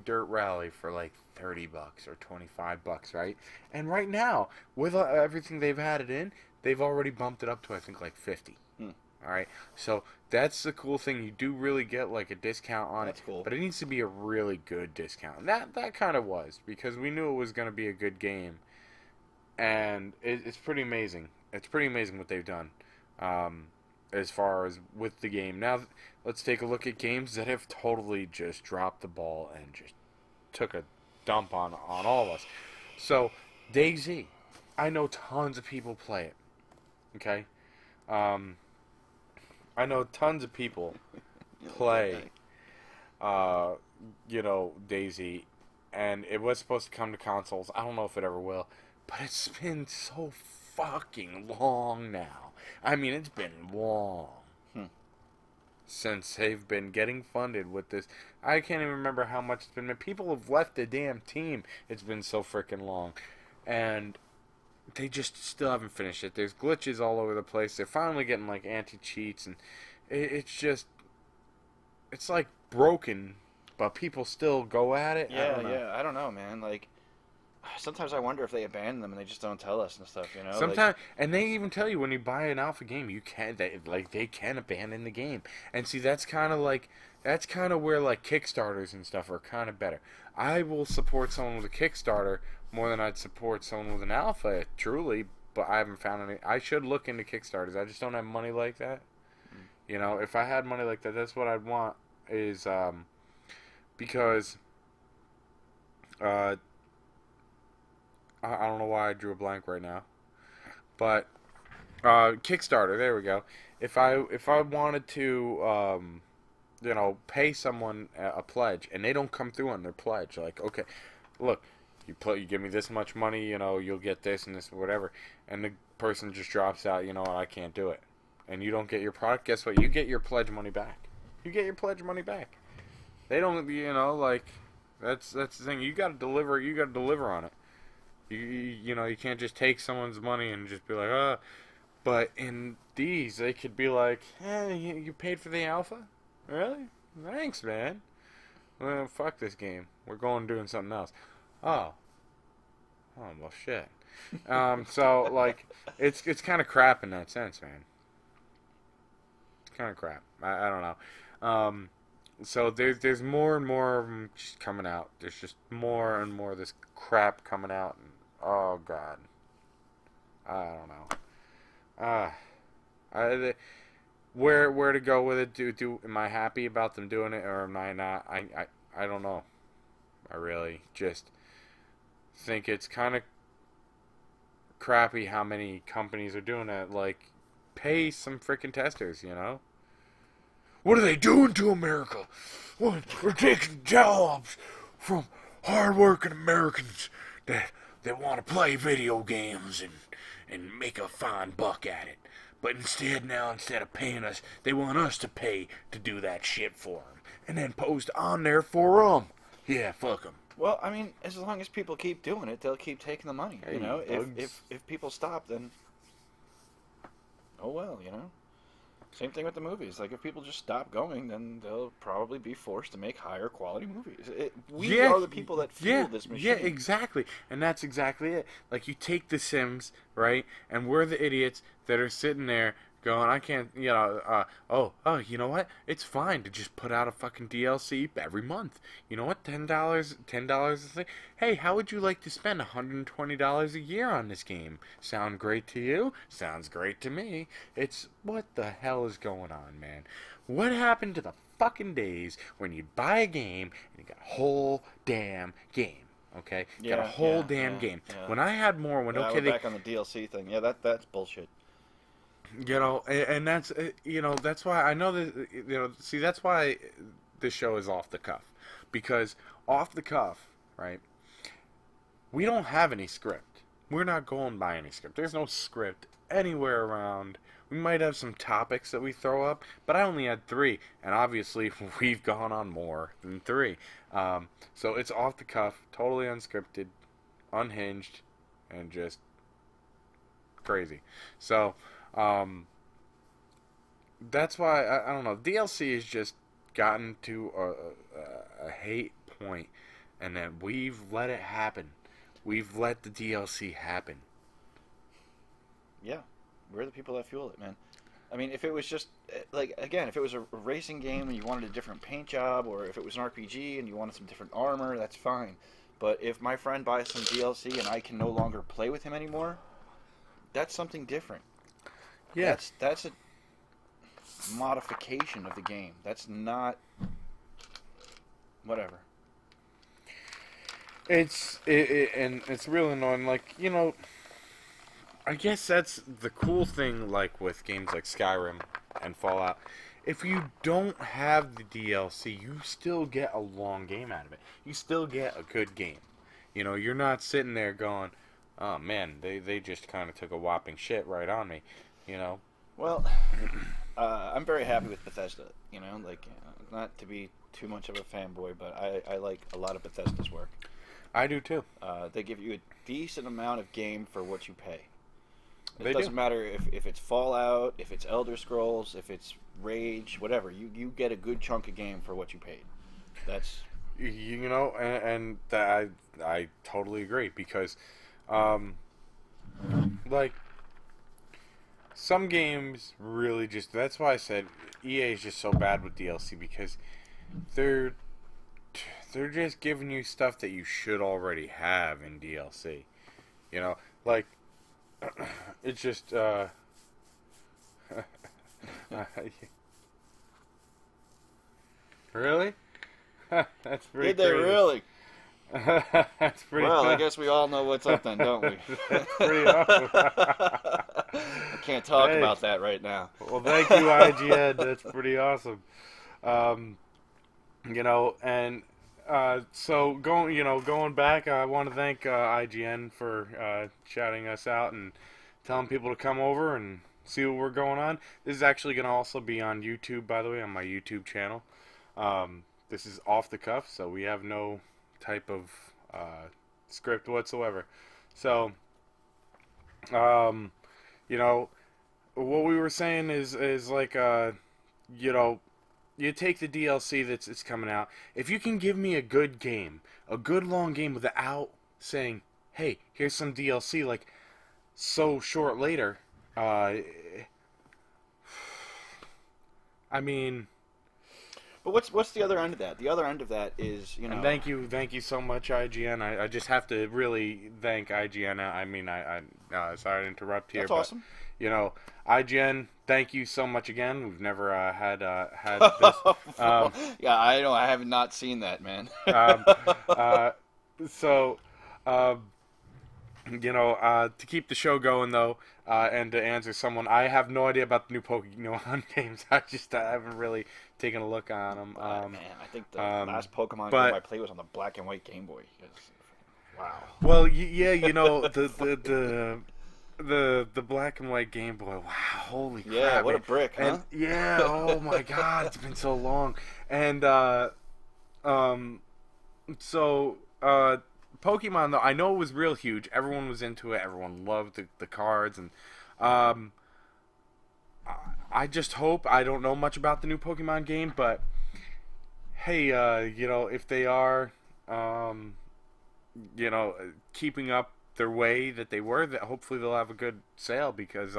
Dirt Rally for like $30 or $25, right? And right now, with everything they've added in, they've already bumped it up to I think like 50. All right, so that's the cool thing. You do really get like a discount on That's it, cool. but it needs to be a really good discount. And that kind of was because we knew it was going to be a good game. And it's pretty amazing. It's pretty amazing what they've done as far as with the game. Now, let's take a look at games that have totally just dropped the ball and just took a dump on all of us. So, DayZ. I know tons of people play it. Okay? I know tons of people play, DayZ. And it was supposed to come to consoles. I don't know if it ever will. But it's been so fucking long now. I mean, it's been long since they've been getting funded with this. I can't even remember how much it's been. People have left the damn team. It's been so freaking long. And they just still haven't finished it. There's glitches all over the place. They're finally getting, like, anti-cheats. And it's just... It's, like, broken, but people still go at it. Yeah, I don't know, man. Like... Sometimes I wonder if they abandon them and they just don't tell us and stuff, you know. Sometimes, and they even tell you when you buy an alpha game, they can abandon the game. And see, that's kind of where like Kickstarters and stuff are kind of better. I will support someone with a Kickstarter more than I'd support someone with an alpha, truly. But I haven't found any. I should look into Kickstarters. I just don't have money like that. You know, if I had money like that, that's what I'd want. Is because. I don't know why I drew a blank right now, but Kickstarter. There we go. If I wanted to, pay someone a pledge and they don't come through on their pledge, like okay, look, you give me this much money, you'll get this and this whatever, and the person just drops out. I can't do it, and you don't get your product. Guess what? You get your pledge money back. You get your pledge money back. They don't, that's the thing. You got to deliver. You got to deliver on it. You can't just take someone's money and just be like, But in these, they could be like, hey, you paid for the alpha? Really? Thanks, man. Well, fuck this game. We're going doing something else. Oh, well, shit. So, like, it's kind of crap in that sense, man. It's kind of crap. I don't know. So there's more and more of them just coming out. There's just more and more of this crap coming out. And, oh, God. I don't know. Where to go with it? Am I happy about them doing it or am I not? I don't know. I really just think it's kind of crappy how many companies are doing it. Like, pay some freaking testers, What are they doing to America? What? They're taking jobs from hard-working Americans that want to play video games and make a fine buck at it. But instead of paying us, they want us to pay to do that shit for them. And then post on there for them. Yeah, fuck them. Well, I mean, as long as people keep doing it, they'll keep taking the money. Hey, if people stop, then oh well, Same thing with the movies. Like, if people just stop going, then they'll probably be forced to make higher quality movies. We are the people that fuel this machine. Yeah, exactly. And that's exactly it. Like, you take The Sims, right? And we're the idiots that are sitting there going, I can't, you know what? It's fine to just put out a fucking DLC every month. You know what? $10 a thing. Hey, how would you like to spend $120 a year on this game? Sound great to you? Sounds great to me. It's, what the hell is going on, man? What happened to the fucking days when you'd buy a game and you got a whole damn game? Okay? Got a whole damn game. Yeah. When I had more, we're back on the DLC thing. Yeah, that's bullshit. And that's, that's why I know that, see, that's why this show is off the cuff. Because off the cuff, right, we don't have any script. we're not going by any script. There's no script anywhere around. We might have some topics that we throw up, but I only had 3, and obviously we've gone on more than 3. So it's off the cuff, totally unscripted, unhinged, and just crazy. So that's why I don't know. DLC has just gotten to a hate point, and then we've let it happen. We've let the DLC happen. Yeah, we're the people that fuel it, man. I mean, if it was just like, again, if it was a racing game and you wanted a different paint job, or if it was an RPG and you wanted some different armor, that's fine. But if my friend buys some DLC and I can no longer play with him anymore, that's something different. Yeah, That's a modification of the game. That's not whatever. and it's real annoying. Like, you know, I guess that's the cool thing. Like with games like Skyrim and Fallout, if you don't have the DLC, you still get a long game out of it. You still get a good game. You know, you're not sitting there going, "Oh man, they just kind of took a whopping shit right on me." You know. Well, I'm very happy with Bethesda. You know, like, not to be too much of a fanboy, but I like a lot of Bethesda's work. I do too. They give you a decent amount of game for what you pay. They It doesn't do. matter if it's Fallout, if it's Elder Scrolls, if it's Rage, whatever. You get a good chunk of game for what you paid. That's You know, and that I totally agree because, like, some games really just. That's why I said EA is just so bad with DLC because they're just giving you stuff that you should already have in DLC. You know, like it's just really. That's pretty. did they crazy. really? That's pretty. Well, I guess we all know what's up then, don't we? That's pretty awesome. I can't talk Hey. about that right now. Well, thank you, IGN. That's pretty awesome. You know, and so going back, I want to thank IGN for shouting us out and telling people to come over and see what we're going on. This is actually going to also be on YouTube, by the way, on my YouTube channel. This is off the cuff, so we have no type of script whatsoever. So, you know, what we were saying is like, you know, you take the DLC that's coming out. If you can give me a good game, a good long game without saying, hey, here's some DLC, like, so short later, I mean... But what's the other end of that? The other end of that is, you know... And thank you so much, IGN. I just have to really thank IGN. I mean, I sorry to interrupt here, That's but awesome. you know, IGN, thank you so much again. We've never had this. Yeah, I know. I have not seen that, man. So, you know, to keep the show going though, and to answer someone, I have no idea about the new Pokemon games. I haven't really taken a look on them. Man, I think the last Pokemon but- game I played was on the black and white Game Boy. Wow. Well, yeah, you know the black and white Game Boy. Wow, holy crap! Yeah, what a man. brick, huh? And, yeah, oh my God, it's been so long. And so Pokemon though, I know it was real huge. Everyone was into it. Everyone loved the cards, and I just hope. I don't know much about the new Pokemon game, but hey, you know, if they are, you know, keeping up their way that they were, that hopefully they'll have a good sale because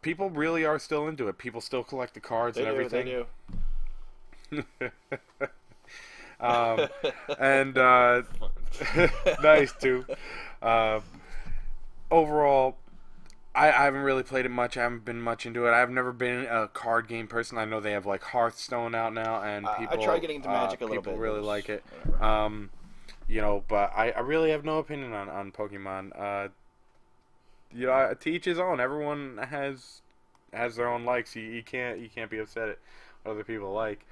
people really are still into it. People still collect the cards They and do, everything. they do. And nice too. Overall, I haven't really played it much. I haven't been much into it. I've never been a card game person. I know they have like Hearthstone out now, and people I tried getting into Magic a little people bit. really It was like it. whatever. You know, but I really have no opinion on Pokemon. You know, to each his own. Everyone has their own likes. You can't be upset at what other people like.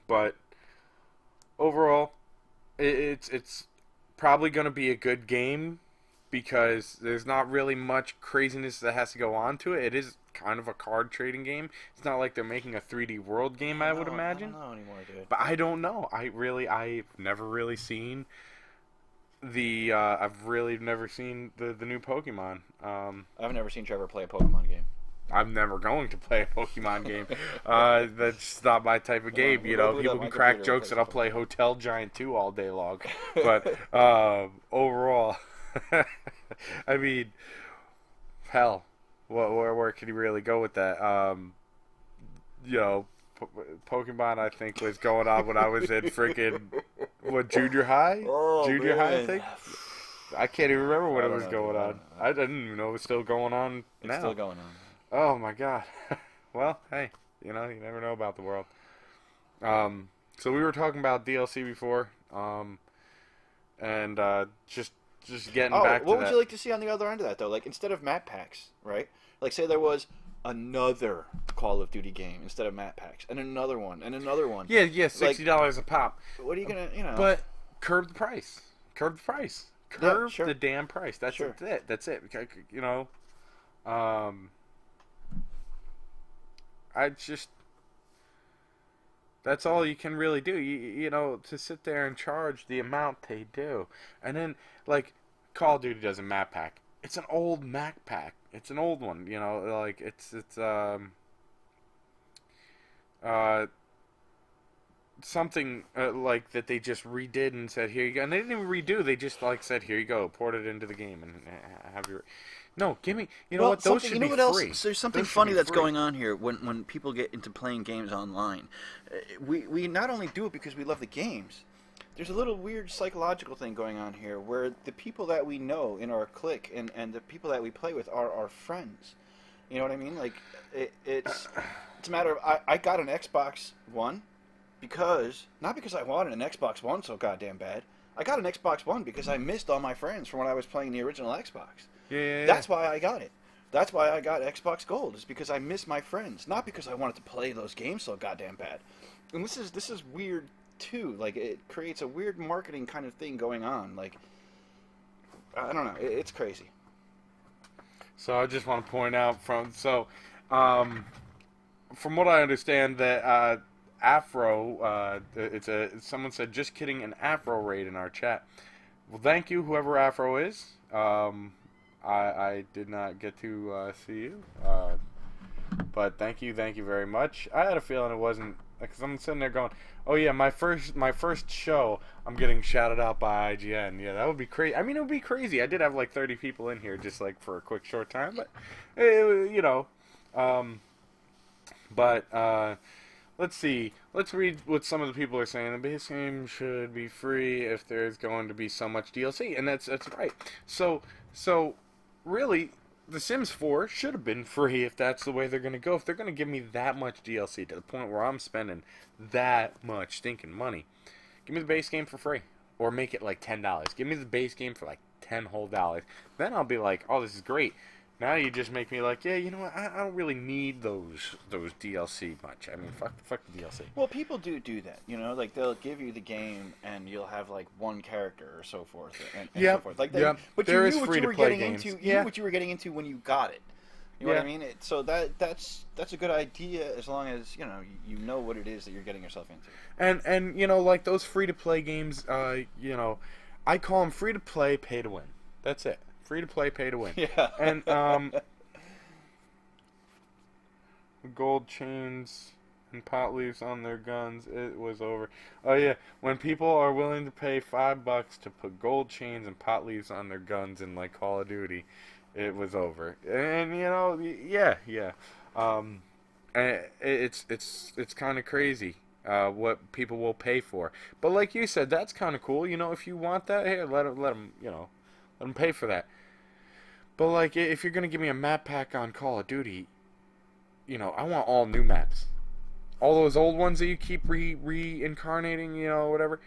But overall, it's probably going to be a good game because there's not really much craziness that has to go on to it. It is kind of a card trading game. It's not like they're making a 3D world game, I would imagine. I don't know anymore, dude. But I don't know. I've never really seen I've really never seen the new Pokemon. I've never seen Trevor play a Pokemon game. I'm never going to play a Pokemon game. That's not my type of game. You know, people can crack jokes that I'll play Hotel Giant 2 all day long. But overall, I mean, hell, where can you really go with that? You know, Pokemon, I think, was going on when I was in freaking, junior high? Junior high, I think? I can't even remember when it was going on. I didn't even know it was still going on now. It's still going on. Oh, my God. Well, hey, you know, you never know about the world. So we were talking about DLC before, and just getting back to that. What would you like to see on the other end of that, though? Like, instead of map packs, right? Like, say there was another Call of Duty game instead of map packs, and another one, and another one. Yeah, $60 a pop. What are you gonna, you know? But curb the price. Curb the price. Curb the damn price. That's it. That's it. You know, I just, that's all you can really do. You know, to sit there and charge the amount they do, and then like Call of Duty does a map pack. It's an old Mac pack. It's an old one, you know, like it's something like that they just redid and said, here you go. And they didn't even redo. They just like said, here you go, port it into the game and have your. No, give me. You know what? Those should be free. So there's something funny that's going on here when people get into playing games online. We not only do it because we love the games. There's a little weird psychological thing going on here where the people that we know in our clique and the people that we play with are our friends. You know what I mean? Like, it's a matter of, I got an Xbox One because, not because I wanted an Xbox One so goddamn bad. I got an Xbox One because I missed all my friends from when I was playing the original Xbox. Yeah. That's why I got it. That's why I got Xbox Gold, is because I missed my friends. Not because I wanted to play those games so goddamn bad. And this is weird too. Like, it creates a weird marketing kind of thing going on. Like, I don't know, it's crazy. So I just want to point out from what I understand that Afro, someone said, just kidding, an Afro raid in our chat. Well, thank you, whoever Afro is. I did not get to see you, but thank you very much. I had a feeling it wasn't, because I'm sitting there going, oh yeah, my first show, I'm getting shouted out by IGN. Yeah, that would be crazy. I mean, it would be crazy. I did have like 30 people in here just like for a quick short time, but you know, let's see. Let's read what some of the people are saying. The base game should be free if there's going to be so much DLC, and that's right. So really, The Sims 4 should have been free if that's the way they're going to go. If they're going to give me that much DLC to the point where I'm spending that much stinking money, give me the base game for free. Or make it like $10. Give me the base game for like $10 whole. Then I'll be like, oh, this is great. Now you just make me like, yeah, you know what? I don't really need those DLC much. I mean, fuck the DLC. Well, people do that, you know, like they'll give you the game and you'll have like one character or so forth, and so forth. Like, but you knew what you were getting into. You knew what you were getting into when you got it. You know what I mean? So that's a good idea as long as you know what it is that you're getting yourself into. And you know, like those free to play games, you know, I call them free to play, pay to win. That's it. Free to play, pay to win. Yeah. And gold chains and pot leaves on their guns, it was over. Oh yeah, when people are willing to pay $5 to put gold chains and pot leaves on their guns in like Call of Duty, it was over. And you know, yeah. It's kind of crazy what people will pay for. But like you said, that's kind of cool. You know, if you want that, hey, let them, you know, let them pay for that. But like, if you're gonna give me a map pack on Call of Duty, you know, I want all new maps. All those old ones that you keep reincarnating, you know, whatever.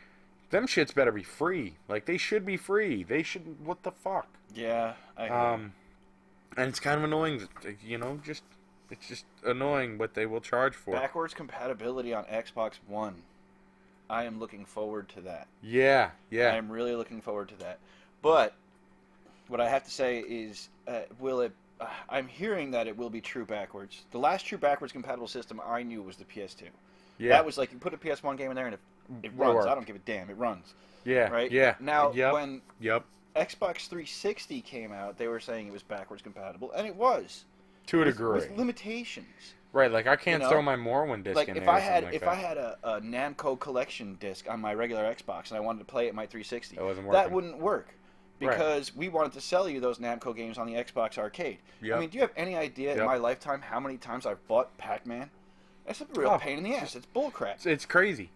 Them shits better be free. Like, they should be free. They should. What the fuck? Yeah. I agree. And it's kind of annoying. You know, it's just annoying what they will charge for. Backwards compatibility on Xbox One. I am looking forward to that. Yeah, yeah. I am really looking forward to that. But what I have to say is, will it? I'm hearing that it will be true backwards. The last true backwards compatible system I knew was the PS2. Yeah. That was like you put a PS1 game in there and it runs. Worked. I don't give a damn. It runs. Yeah. Right. Yeah. Now Yep. when Yep. Xbox 360 came out, they were saying it was backwards compatible, and it was. To a degree. With limitations. Right. Like I can't You know? throw my Morrowind disc Like in if there. I had like if that. I had a Namco collection disc on my regular Xbox and I wanted to play it in my 360, That wasn't that working. wouldn't work. Because we wanted to sell you those Namco games on the Xbox Arcade. Yep. I mean, do you have any idea in my lifetime how many times I've bought Pac-Man? That's a real pain in the ass. It's bullcrap. It's crazy.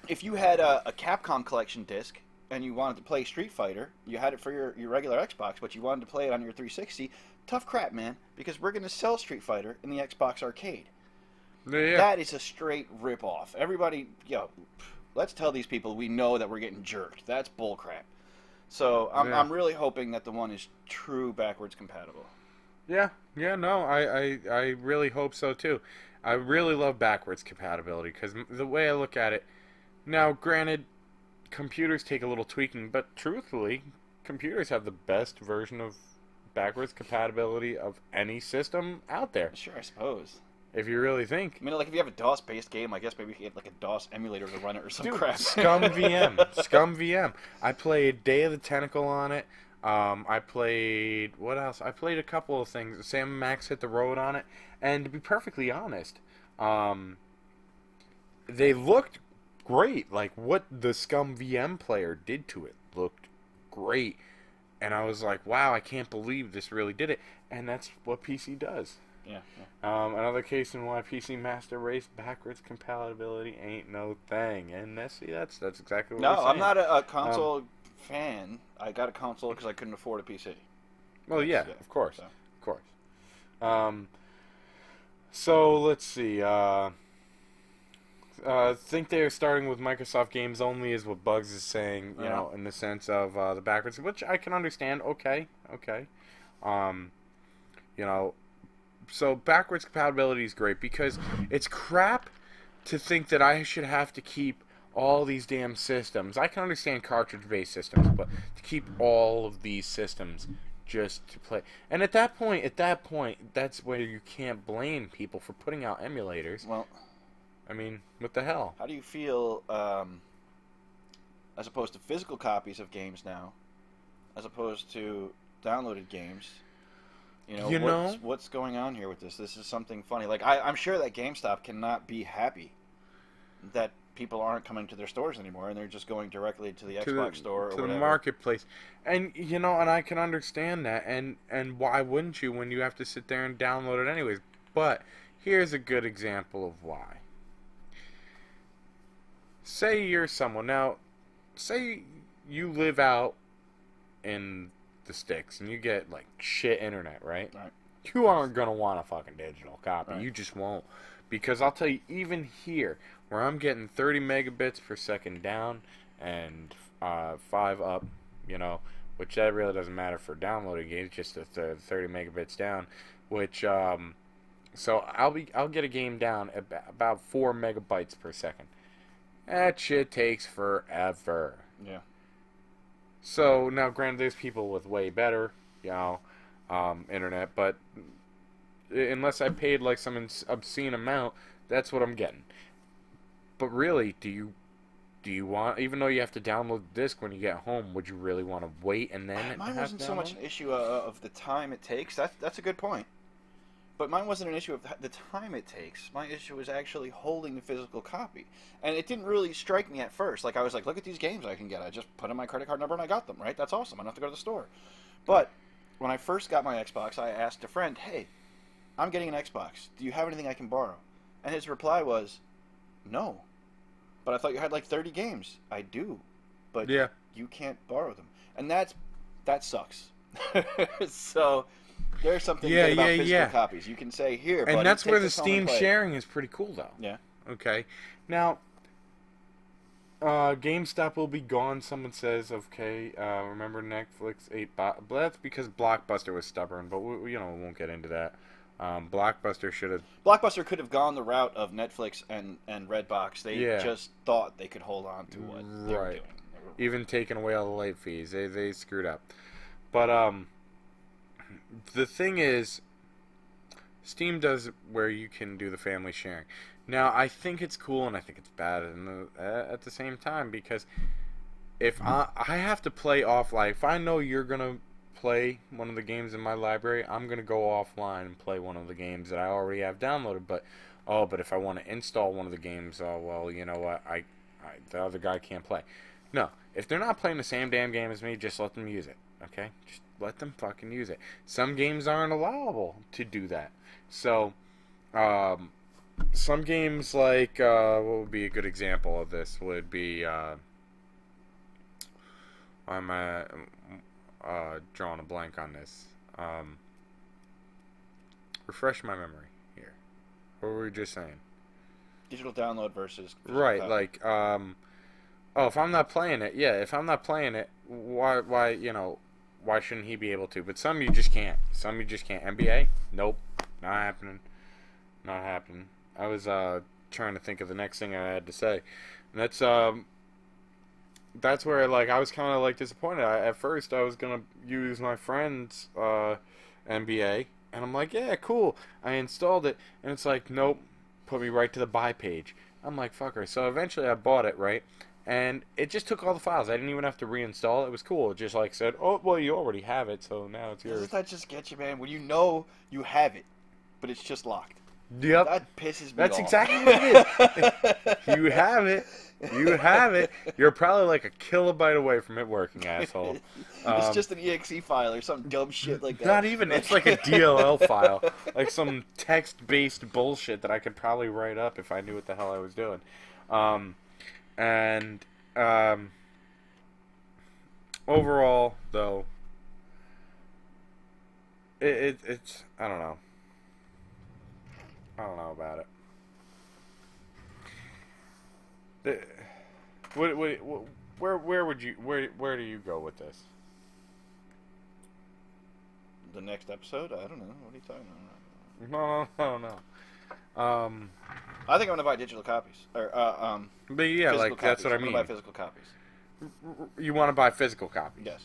If you had a Capcom collection disc and you wanted to play Street Fighter, you had it for your regular Xbox, but you wanted to play it on your 360, tough crap, man, because we're going to sell Street Fighter in the Xbox Arcade. Yeah. That is a straight rip-off. Everybody, let's tell these people we know that we're getting jerked. That's bullcrap. So I'm really hoping that the one is true backwards compatible. Yeah, no, I really hope so too. I really love backwards compatibility because the way I look at it, now granted, computers take a little tweaking, but truthfully, computers have the best version of backwards compatibility of any system out there. Sure, I suppose. If you really think. I mean, like if you have a DOS-based game, I guess maybe you can get like a DOS emulator to run it or some Dude, crap. Scum VM. I played Day of the Tentacle on it. I played what else? I played a couple of things. Sam Max Hit the Road on it, and to be perfectly honest, they looked great. Like what the Scum VM player did to it looked great, and I was like, wow, I can't believe this really did it. And that's what PC does. Yeah. Another case in why PC Master Race backwards compatibility ain't no thing, and that's exactly what we're saying. I'm not a console fan. I got a console because I couldn't afford a PC. Well, yeah, of course. So let's see. Think they're starting with Microsoft games only is what Bugs is saying. You know, in the sense of the backwards, which I can understand. Okay. You know. So backwards compatibility is great because it's crap to think that I should have to keep all these damn systems. I can understand cartridge-based systems, but to keep all of these systems just to play. And at that point, that's where you can't blame people for putting out emulators. Well, I mean, what the hell? How do you feel as opposed to physical copies of games now, as opposed to downloaded games? You know, what's going on here with this? This is something funny. Like I'm sure that GameStop cannot be happy that people aren't coming to their stores anymore, and they're just going directly to the Xbox store or whatever. The marketplace. And and I can understand that. And why wouldn't you when you have to sit there and download it anyways? But here's a good example of why. Say you're someone. Now, say you live out in the sticks and you get like shit internet, right? You aren't gonna want a fucking digital copy. You just won't. Because I'll tell you, even here, where I'm getting 30 megabits per second down and 5 up, which that really doesn't matter for downloading games, just the 30 megabits down, which so I'll get a game down at about 4 megabytes per second. That shit takes forever. Yeah. So now, granted, there's people with way better, internet, but unless I paid like some obscene amount, that's what I'm getting. But really, do you want, even though you have to download the disc when you get home, would you really want to wait and then? Mine wasn't so much an issue of the time it takes. That's a good point. But mine wasn't an issue of the time it takes. My issue was actually holding the physical copy. And it didn't really strike me at first. Like, I was like, look at these games I can get. I just put in my credit card number and I got them, right? That's awesome. I don't have to go to the store. But when I first got my Xbox, I asked a friend, hey, I'm getting an Xbox. Do you have anything I can borrow? And his reply was, no. But I thought you had like 30 games. I do. But you can't borrow them. And that sucks. So there's something good about physical copies. You can say, here, buddy, and that's take where the this home and Steam play it. sharing is pretty cool, though. Yeah. Okay. Now, GameStop will be gone, someone says. Okay, remember Netflix ate... But that's because Blockbuster was stubborn, but we won't get into that. Blockbuster should have. Blockbuster could have gone the route of Netflix and Redbox. They Yeah. just thought they could hold on to what they were Right. doing. Even taking away all the late fees, they screwed up. But the thing is, Steam does where you can do the family sharing. Now, I think it's cool and I think it's bad at the same time, because if I have to play offline, if I know you're gonna play one of the games in my library, I'm gonna go offline and play one of the games that I already have downloaded. But if I want to install one of the games, oh well, you know what, the other guy can't play. No, if they're not playing the same damn game as me, just let them use it. Okay, just let them fucking use it. Some games aren't allowable to do that. So, some games like what would be a good example of this would be I'm drawing a blank on this. Refresh my memory here. What were we just saying? Digital download versus physical Right, copy. like if I'm not playing it, yeah, if I'm not playing it, why why shouldn't he be able to? But some you just can't. Some you just can't. NBA? Nope, not happening. Not happening. I was trying to think of the next thing I had to say, and that's where like I was kind of like disappointed. At first I was gonna use my friend's NBA, and I'm like, yeah, cool. I installed it, and it's like, nope, put me right to the buy page. I'm like, fucker. So eventually I bought it, right? And it just took all the files. I didn't even have to reinstall it. It was cool. It just like said, oh, well, you already have it, so now it's yours. Doesn't that just get you, man? When you know you have it, but it's just locked. Yep. That pisses me That's off. exactly what it is. You have it. You have it. You're probably like a kilobyte away from it working, asshole. It's just an exe file or some dumb shit like that. Not even. It's like a DLL file. Like some text-based bullshit that I could probably write up if I knew what the hell I was doing. Overall, though, it's I don't know. I don't know about it. Where would you where do you go with this? The next episode? I don't know. What are you talking about? No. I think I'm gonna buy digital copies. Or But yeah, physical like copies. that's what I I'm mean. gonna buy physical copies. You want to buy physical copies? Yes.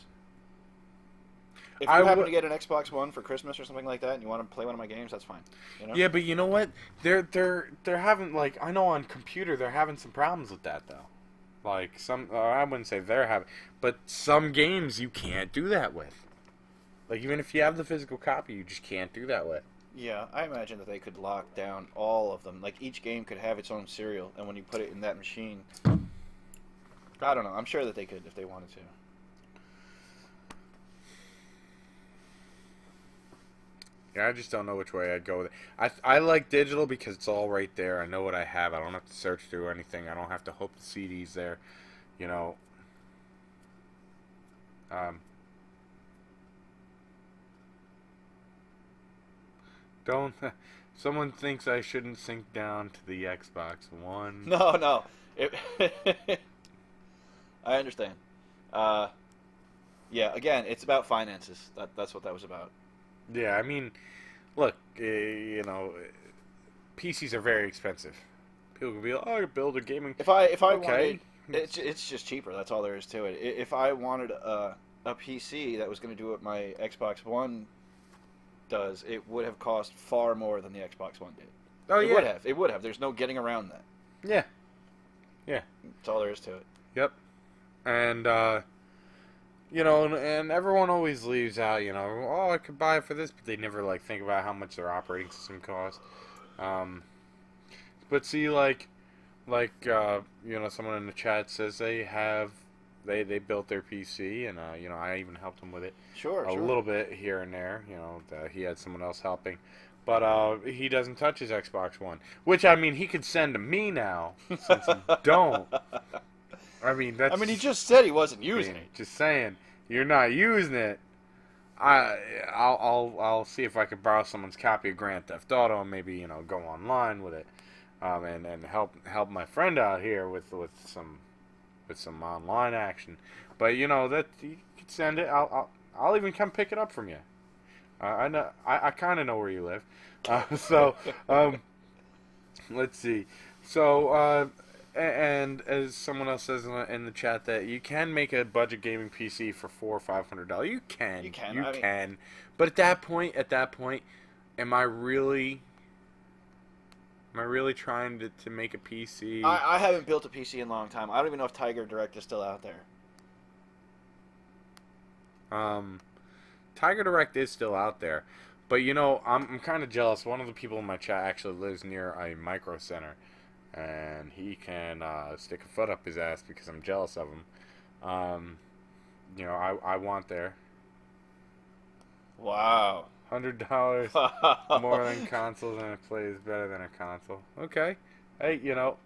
If I you happen would- to get an Xbox One for Christmas or something like that, and you want to play one of my games, that's fine. You know? Yeah, but you know what? They're having, like, I know on computer they're having some problems with that though. Like some, I wouldn't say they're having, but some games you can't do that with. Like even if you have the physical copy, you just can't do that with. Yeah, I imagine that they could lock down all of them. Like each game could have its own serial, and when you put it in that machine, I don't know. I'm sure that they could if they wanted to. Yeah, I just don't know which way I'd go with it. I like digital because it's all right there. I know what I have. I don't have to search through anything. I don't have to hope the CD's there. You know. Don't. Someone thinks I shouldn't sink down to the Xbox One. No. I understand. Yeah, again, it's about finances. That's what that was about. Yeah, I mean, look, you know, PCs are very expensive. People can be like, "Oh, you build a gaming." If I Okay. wanted, it's just cheaper. That's all there is to it. If I wanted a PC that was going to do what my Xbox One does, it would have cost far more than the Xbox One did. Oh It yeah, would have. It would have. There's no getting around that. yeah, That's all there is to it. yep. And you know, and everyone always leaves out, you know, oh, I could buy it for this, but they never like think about how much their operating system costs. But see, like you know, someone in the chat says they built their PC, and you know, I even helped them with it Sure. a little bit here and there. You know, he had someone else helping, but he doesn't touch his Xbox One, which I mean, he could send to me now since he don't. I mean, that's. I mean, he just said he wasn't using it. Just saying, you're not using it. I'll see if I could borrow someone's copy of Grand Theft Auto and maybe, you know, go online with it, and help my friend out here with some online action. But you know that you could send it. I'll even come pick it up from you. I know. I kind of know where you live. So, let's see. So, and as someone else says in the chat that you can make a budget gaming PC for $400 or $500. You can. You can. You I mean, can. But at that point, am I really trying to make a PC? I haven't built a PC in a long time. I don't even know if Tiger Direct is still out there. Tiger Direct is still out there, but you know, I'm kind of jealous. One of the people in my chat actually lives near a micro center, and he can stick a foot up his ass because I'm jealous of him. You know, I want there. Wow. $100 more than consoles, and it plays better than a console. Okay, hey, you know,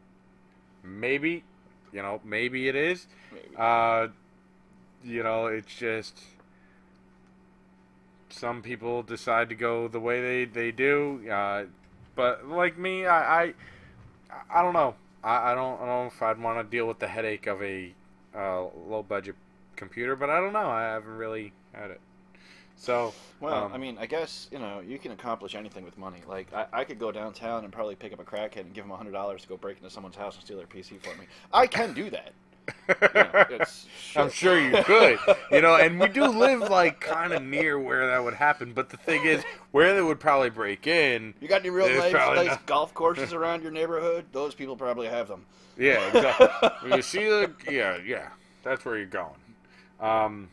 maybe it is. Maybe. You know, it's just some people decide to go the way they do. But like me, I don't know. I don't know if I'd want to deal with the headache of a low budget computer, but I don't know. I haven't really had it. So, well, I mean, I guess, you know, you can accomplish anything with money. Like, I could go downtown and probably pick up a crackhead and give him $100 to go break into someone's house and steal their PC for me. I can do that. You know, I'm sure you could. You know, and we do live, like, kind of near where that would happen. But the thing is, where they would probably break in... You got any real nice golf courses around your neighborhood? Those people probably have them. Yeah, exactly. You see the... Yeah. That's where you're going.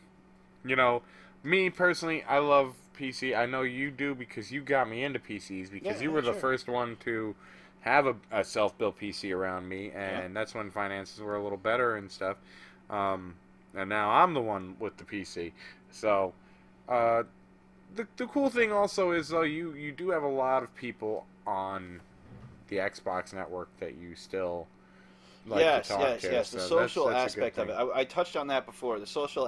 You know... Me, personally, I love PC. I know you do because you got me into PCs because you were the first one to have a self-built PC around me, and that's when finances were a little better and stuff. And now I'm the one with the PC. So, the cool thing also is, though, you do have a lot of people on the Xbox network that you still... Yes. So The social aspect of it. I touched on that before. The social,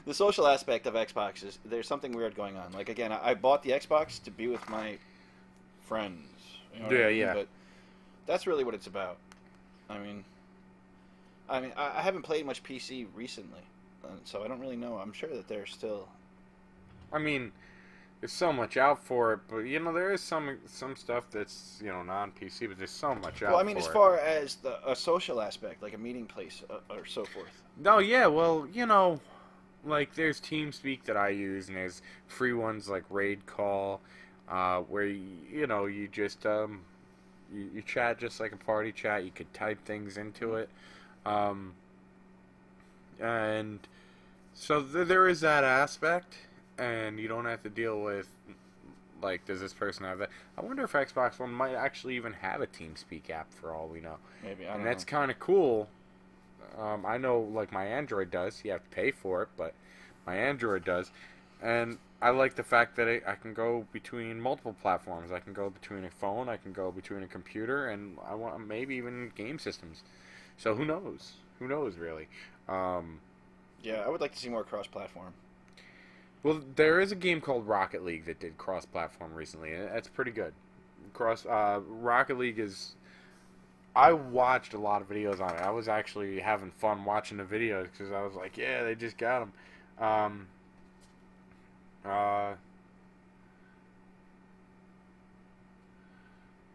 the social aspect of Xbox is there's something weird going on. Like, again, I bought the Xbox to be with my friends. You know what I mean? But that's really what it's about. I mean, I haven't played much PC recently, so I don't really know. I'm sure that there's still. I mean, there's so much out for it, but you know there is some stuff that's non-PC, but there's so much out. Well, I mean, as far as a social aspect, like a meeting place or so forth. No, yeah, well, like there's TeamSpeak that I use, and there's free ones like Raid Call, where you just you chat just like a party chat. You could type things into it, and so there is that aspect. And you don't have to deal with, like, does this person have that? I wonder if Xbox One might actually even have a TeamSpeak app for all we know. Maybe, I don't know. And that's kind of cool. I know, like, my Android does. You have to pay for it, but my Android does. And I like the fact that I can go between multiple platforms. I can go between a phone, I can go between a computer, and I want maybe even game systems. So who knows? Who knows, really? Yeah, I would like to see more cross-platform. Well, there is a game called Rocket League that did cross-platform recently, and that's pretty good. Rocket League is... I watched a lot of videos on it. I was actually having fun watching the videos because I was like, yeah, they just got them.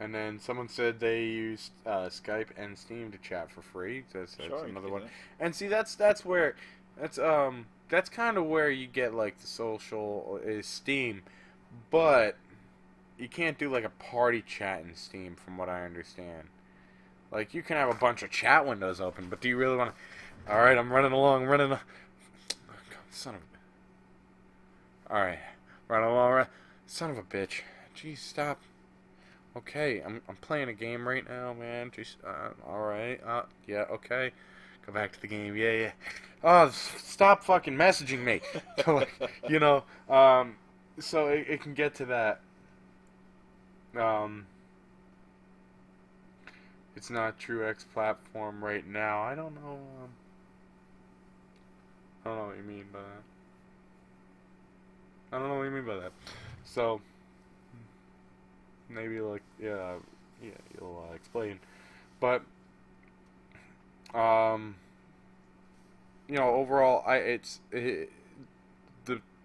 And then someone said they used Skype and Steam to chat for free. That's another one. And see, that's where... That's kind of where you get, like, the social is Steam, but you can't do, like, a party chat in Steam, from what I understand. Like, you can have a bunch of chat windows open, but do you really want to... Alright, I'm running along, son of a... Alright, running along, son of a bitch. Jeez, stop. Okay, I'm playing a game right now, man. Jeez, alright, yeah, okay. Go back to the game, yeah. Oh, stop fucking messaging me. So it can get to that. It's not true X platform right now. I don't know. I don't know what you mean by that. I don't know what you mean by that. So maybe like you'll explain. But overall, the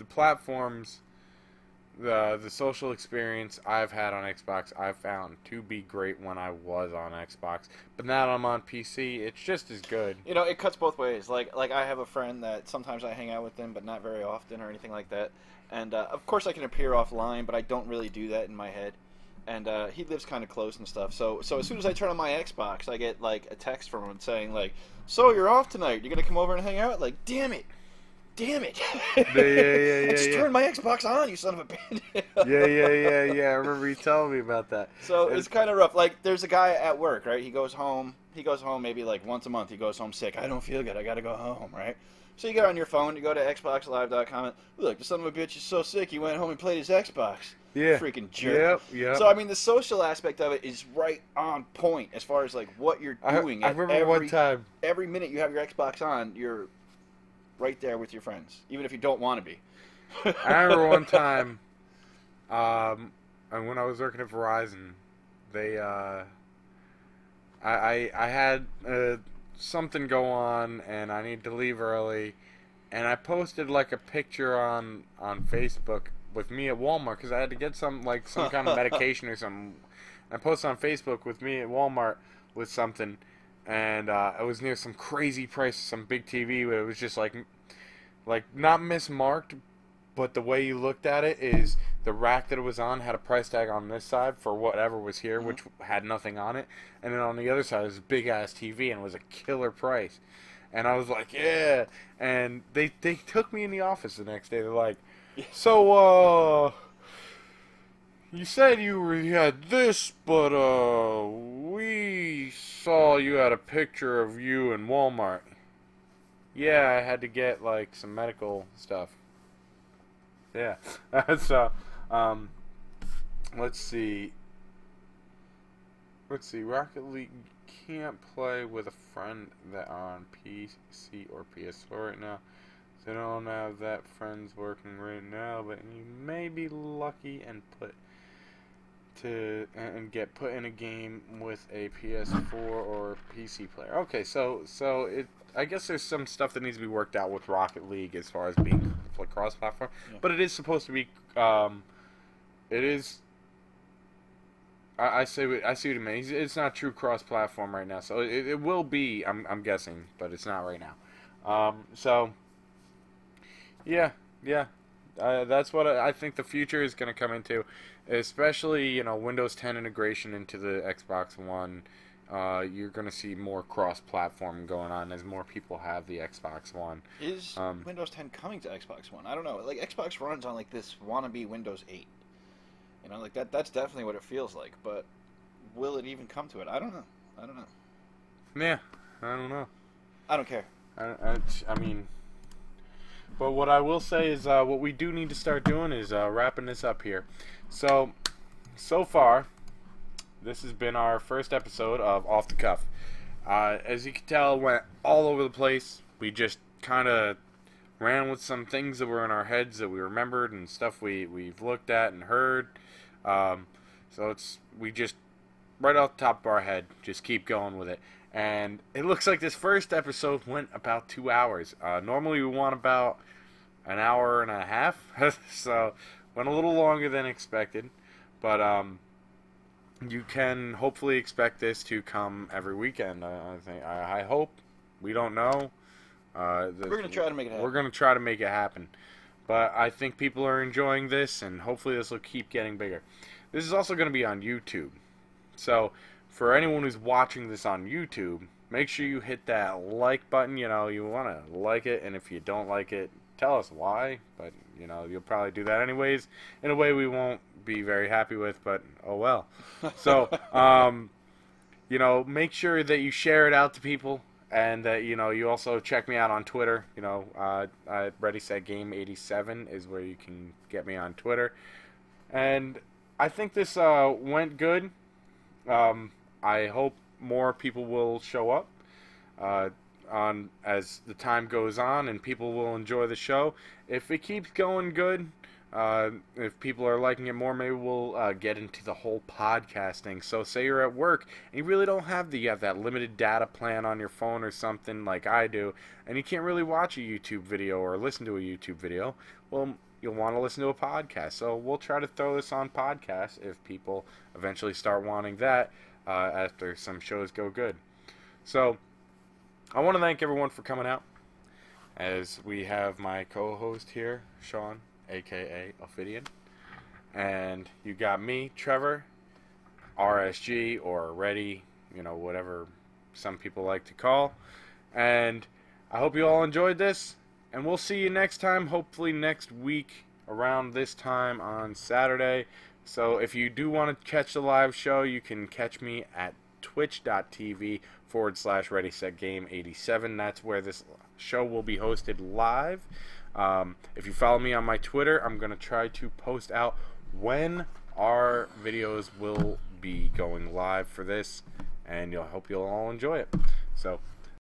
platforms the social experience I've had on Xbox, I've found to be great when I was on Xbox. But now that I'm on PC, it's just as good. You know, it cuts both ways. Like I have a friend that sometimes I hang out with them, but not very often or anything like that. And of course I can appear offline, but I don't really do that in my head. And he lives kind of close and stuff. So as soon as I turn on my Xbox, I get like a text from him saying like, "So you're off tonight? You're gonna come over and hang out?" Like, damn it. I just turned my Xbox on, you son of a bitch. Yeah. I remember you telling me about that. So it's kind of rough. Like, there's a guy at work, right? He goes home maybe like once a month. He goes home sick. I don't feel good. I gotta go home, right? So you get on your phone, you go to xboxlive.com. Look, the son of a bitch is so sick, he went home and played his Xbox. Yeah. Freaking jerk. Yep. So, I mean, the social aspect of it is right on point as far as, like, what you're doing. I remember one time. Every minute you have your Xbox on, you're right there with your friends, even if you don't want to be. I remember one time, and when I was working at Verizon, they, I had something go on, and I needed to leave early, and I posted like a picture on Facebook with me at Walmart because I had to get some kind of medication or something. I posted on Facebook with me at Walmart with something. And it was near some crazy price, some big TV, but it was just like not mismarked, but the way you looked at it is the rack that it was on had a price tag on this side for whatever was here, which had nothing on it, and then on the other side was a big ass TV and it was a killer price, and I was like, yeah, and they took me in the office the next day. They're like, so you said you had this, but we saw you had a picture of you in Walmart. Yeah, I had to get like some medical stuff. Yeah. So, let's see. Rocket League can't play with a friend that are on PC or PS4 right now. So I don't have that friends working right now, but you may be lucky and get put in a game with a PS4 or PC player. Okay, so I guess there's some stuff that needs to be worked out with Rocket League as far as being cross-platform, but it is supposed to be. It is. I see what you mean. It's not true cross-platform right now, so it will be. I'm guessing, but it's not right now. So. Yeah. That's what I think the future is going to come into, especially Windows 10 integration into the Xbox One. You're going to see more cross-platform going on as more people have the Xbox One. Is Windows 10 coming to Xbox One? I don't know. Like, Xbox runs on like this wannabe Windows 8. Like that's definitely what it feels like. But will it even come to it? I don't know. Yeah, I don't know. I don't care. I mean. But what I will say is what we do need to start doing is wrapping this up here. So far, this has been our first episode of Off the Cuff. As you can tell, it went all over the place. We just kind of ran with some things that were in our heads that we remembered and stuff we've looked at and heard. So we just, right off the top of our head, just keep going with it. And it looks like this first episode went about 2 hours. Normally we want about an hour and a half, so went a little longer than expected. But you can hopefully expect this to come every weekend. I hope. We don't know. We're gonna try to make it happen. We're gonna try to make it happen. But I think people are enjoying this, and hopefully this will keep getting bigger. This is also going to be on YouTube. So, for anyone who's watching this on YouTube, make sure you hit that like button. You want to like it, and if you don't like it, tell us why. But, you'll probably do that anyways, in a way we won't be very happy with, but oh well. So, make sure that you share it out to people. And that you also check me out on Twitter. Ready Set Game 87 is where you can get me on Twitter. And I think this went good. I hope more people will show up on as the time goes on, and people will enjoy the show. If it keeps going good, if people are liking it more, maybe we'll get into the whole podcasting. So say you're at work and you really don't have that limited data plan on your phone or something like I do, and you can't really watch a YouTube video or listen to a YouTube video. Well, you'll want to listen to a podcast. So we'll try to throw this on podcast if people eventually start wanting that after some shows go good. So I want to thank everyone for coming out. As we have my co-host here, Sean, a.k.a. Ophidian. And you got me, Trevor, RSG, or Ready, whatever some people like to call. And I hope you all enjoyed this. And we'll see you next time, hopefully next week around this time on Saturday. So if you do want to catch the live show, you can catch me at twitch.tv/ReadySetGame87. That's where this show will be hosted live. If you follow me on my Twitter, I'm going to try to post out when our videos will be going live for this, and I hope you'll all enjoy it. So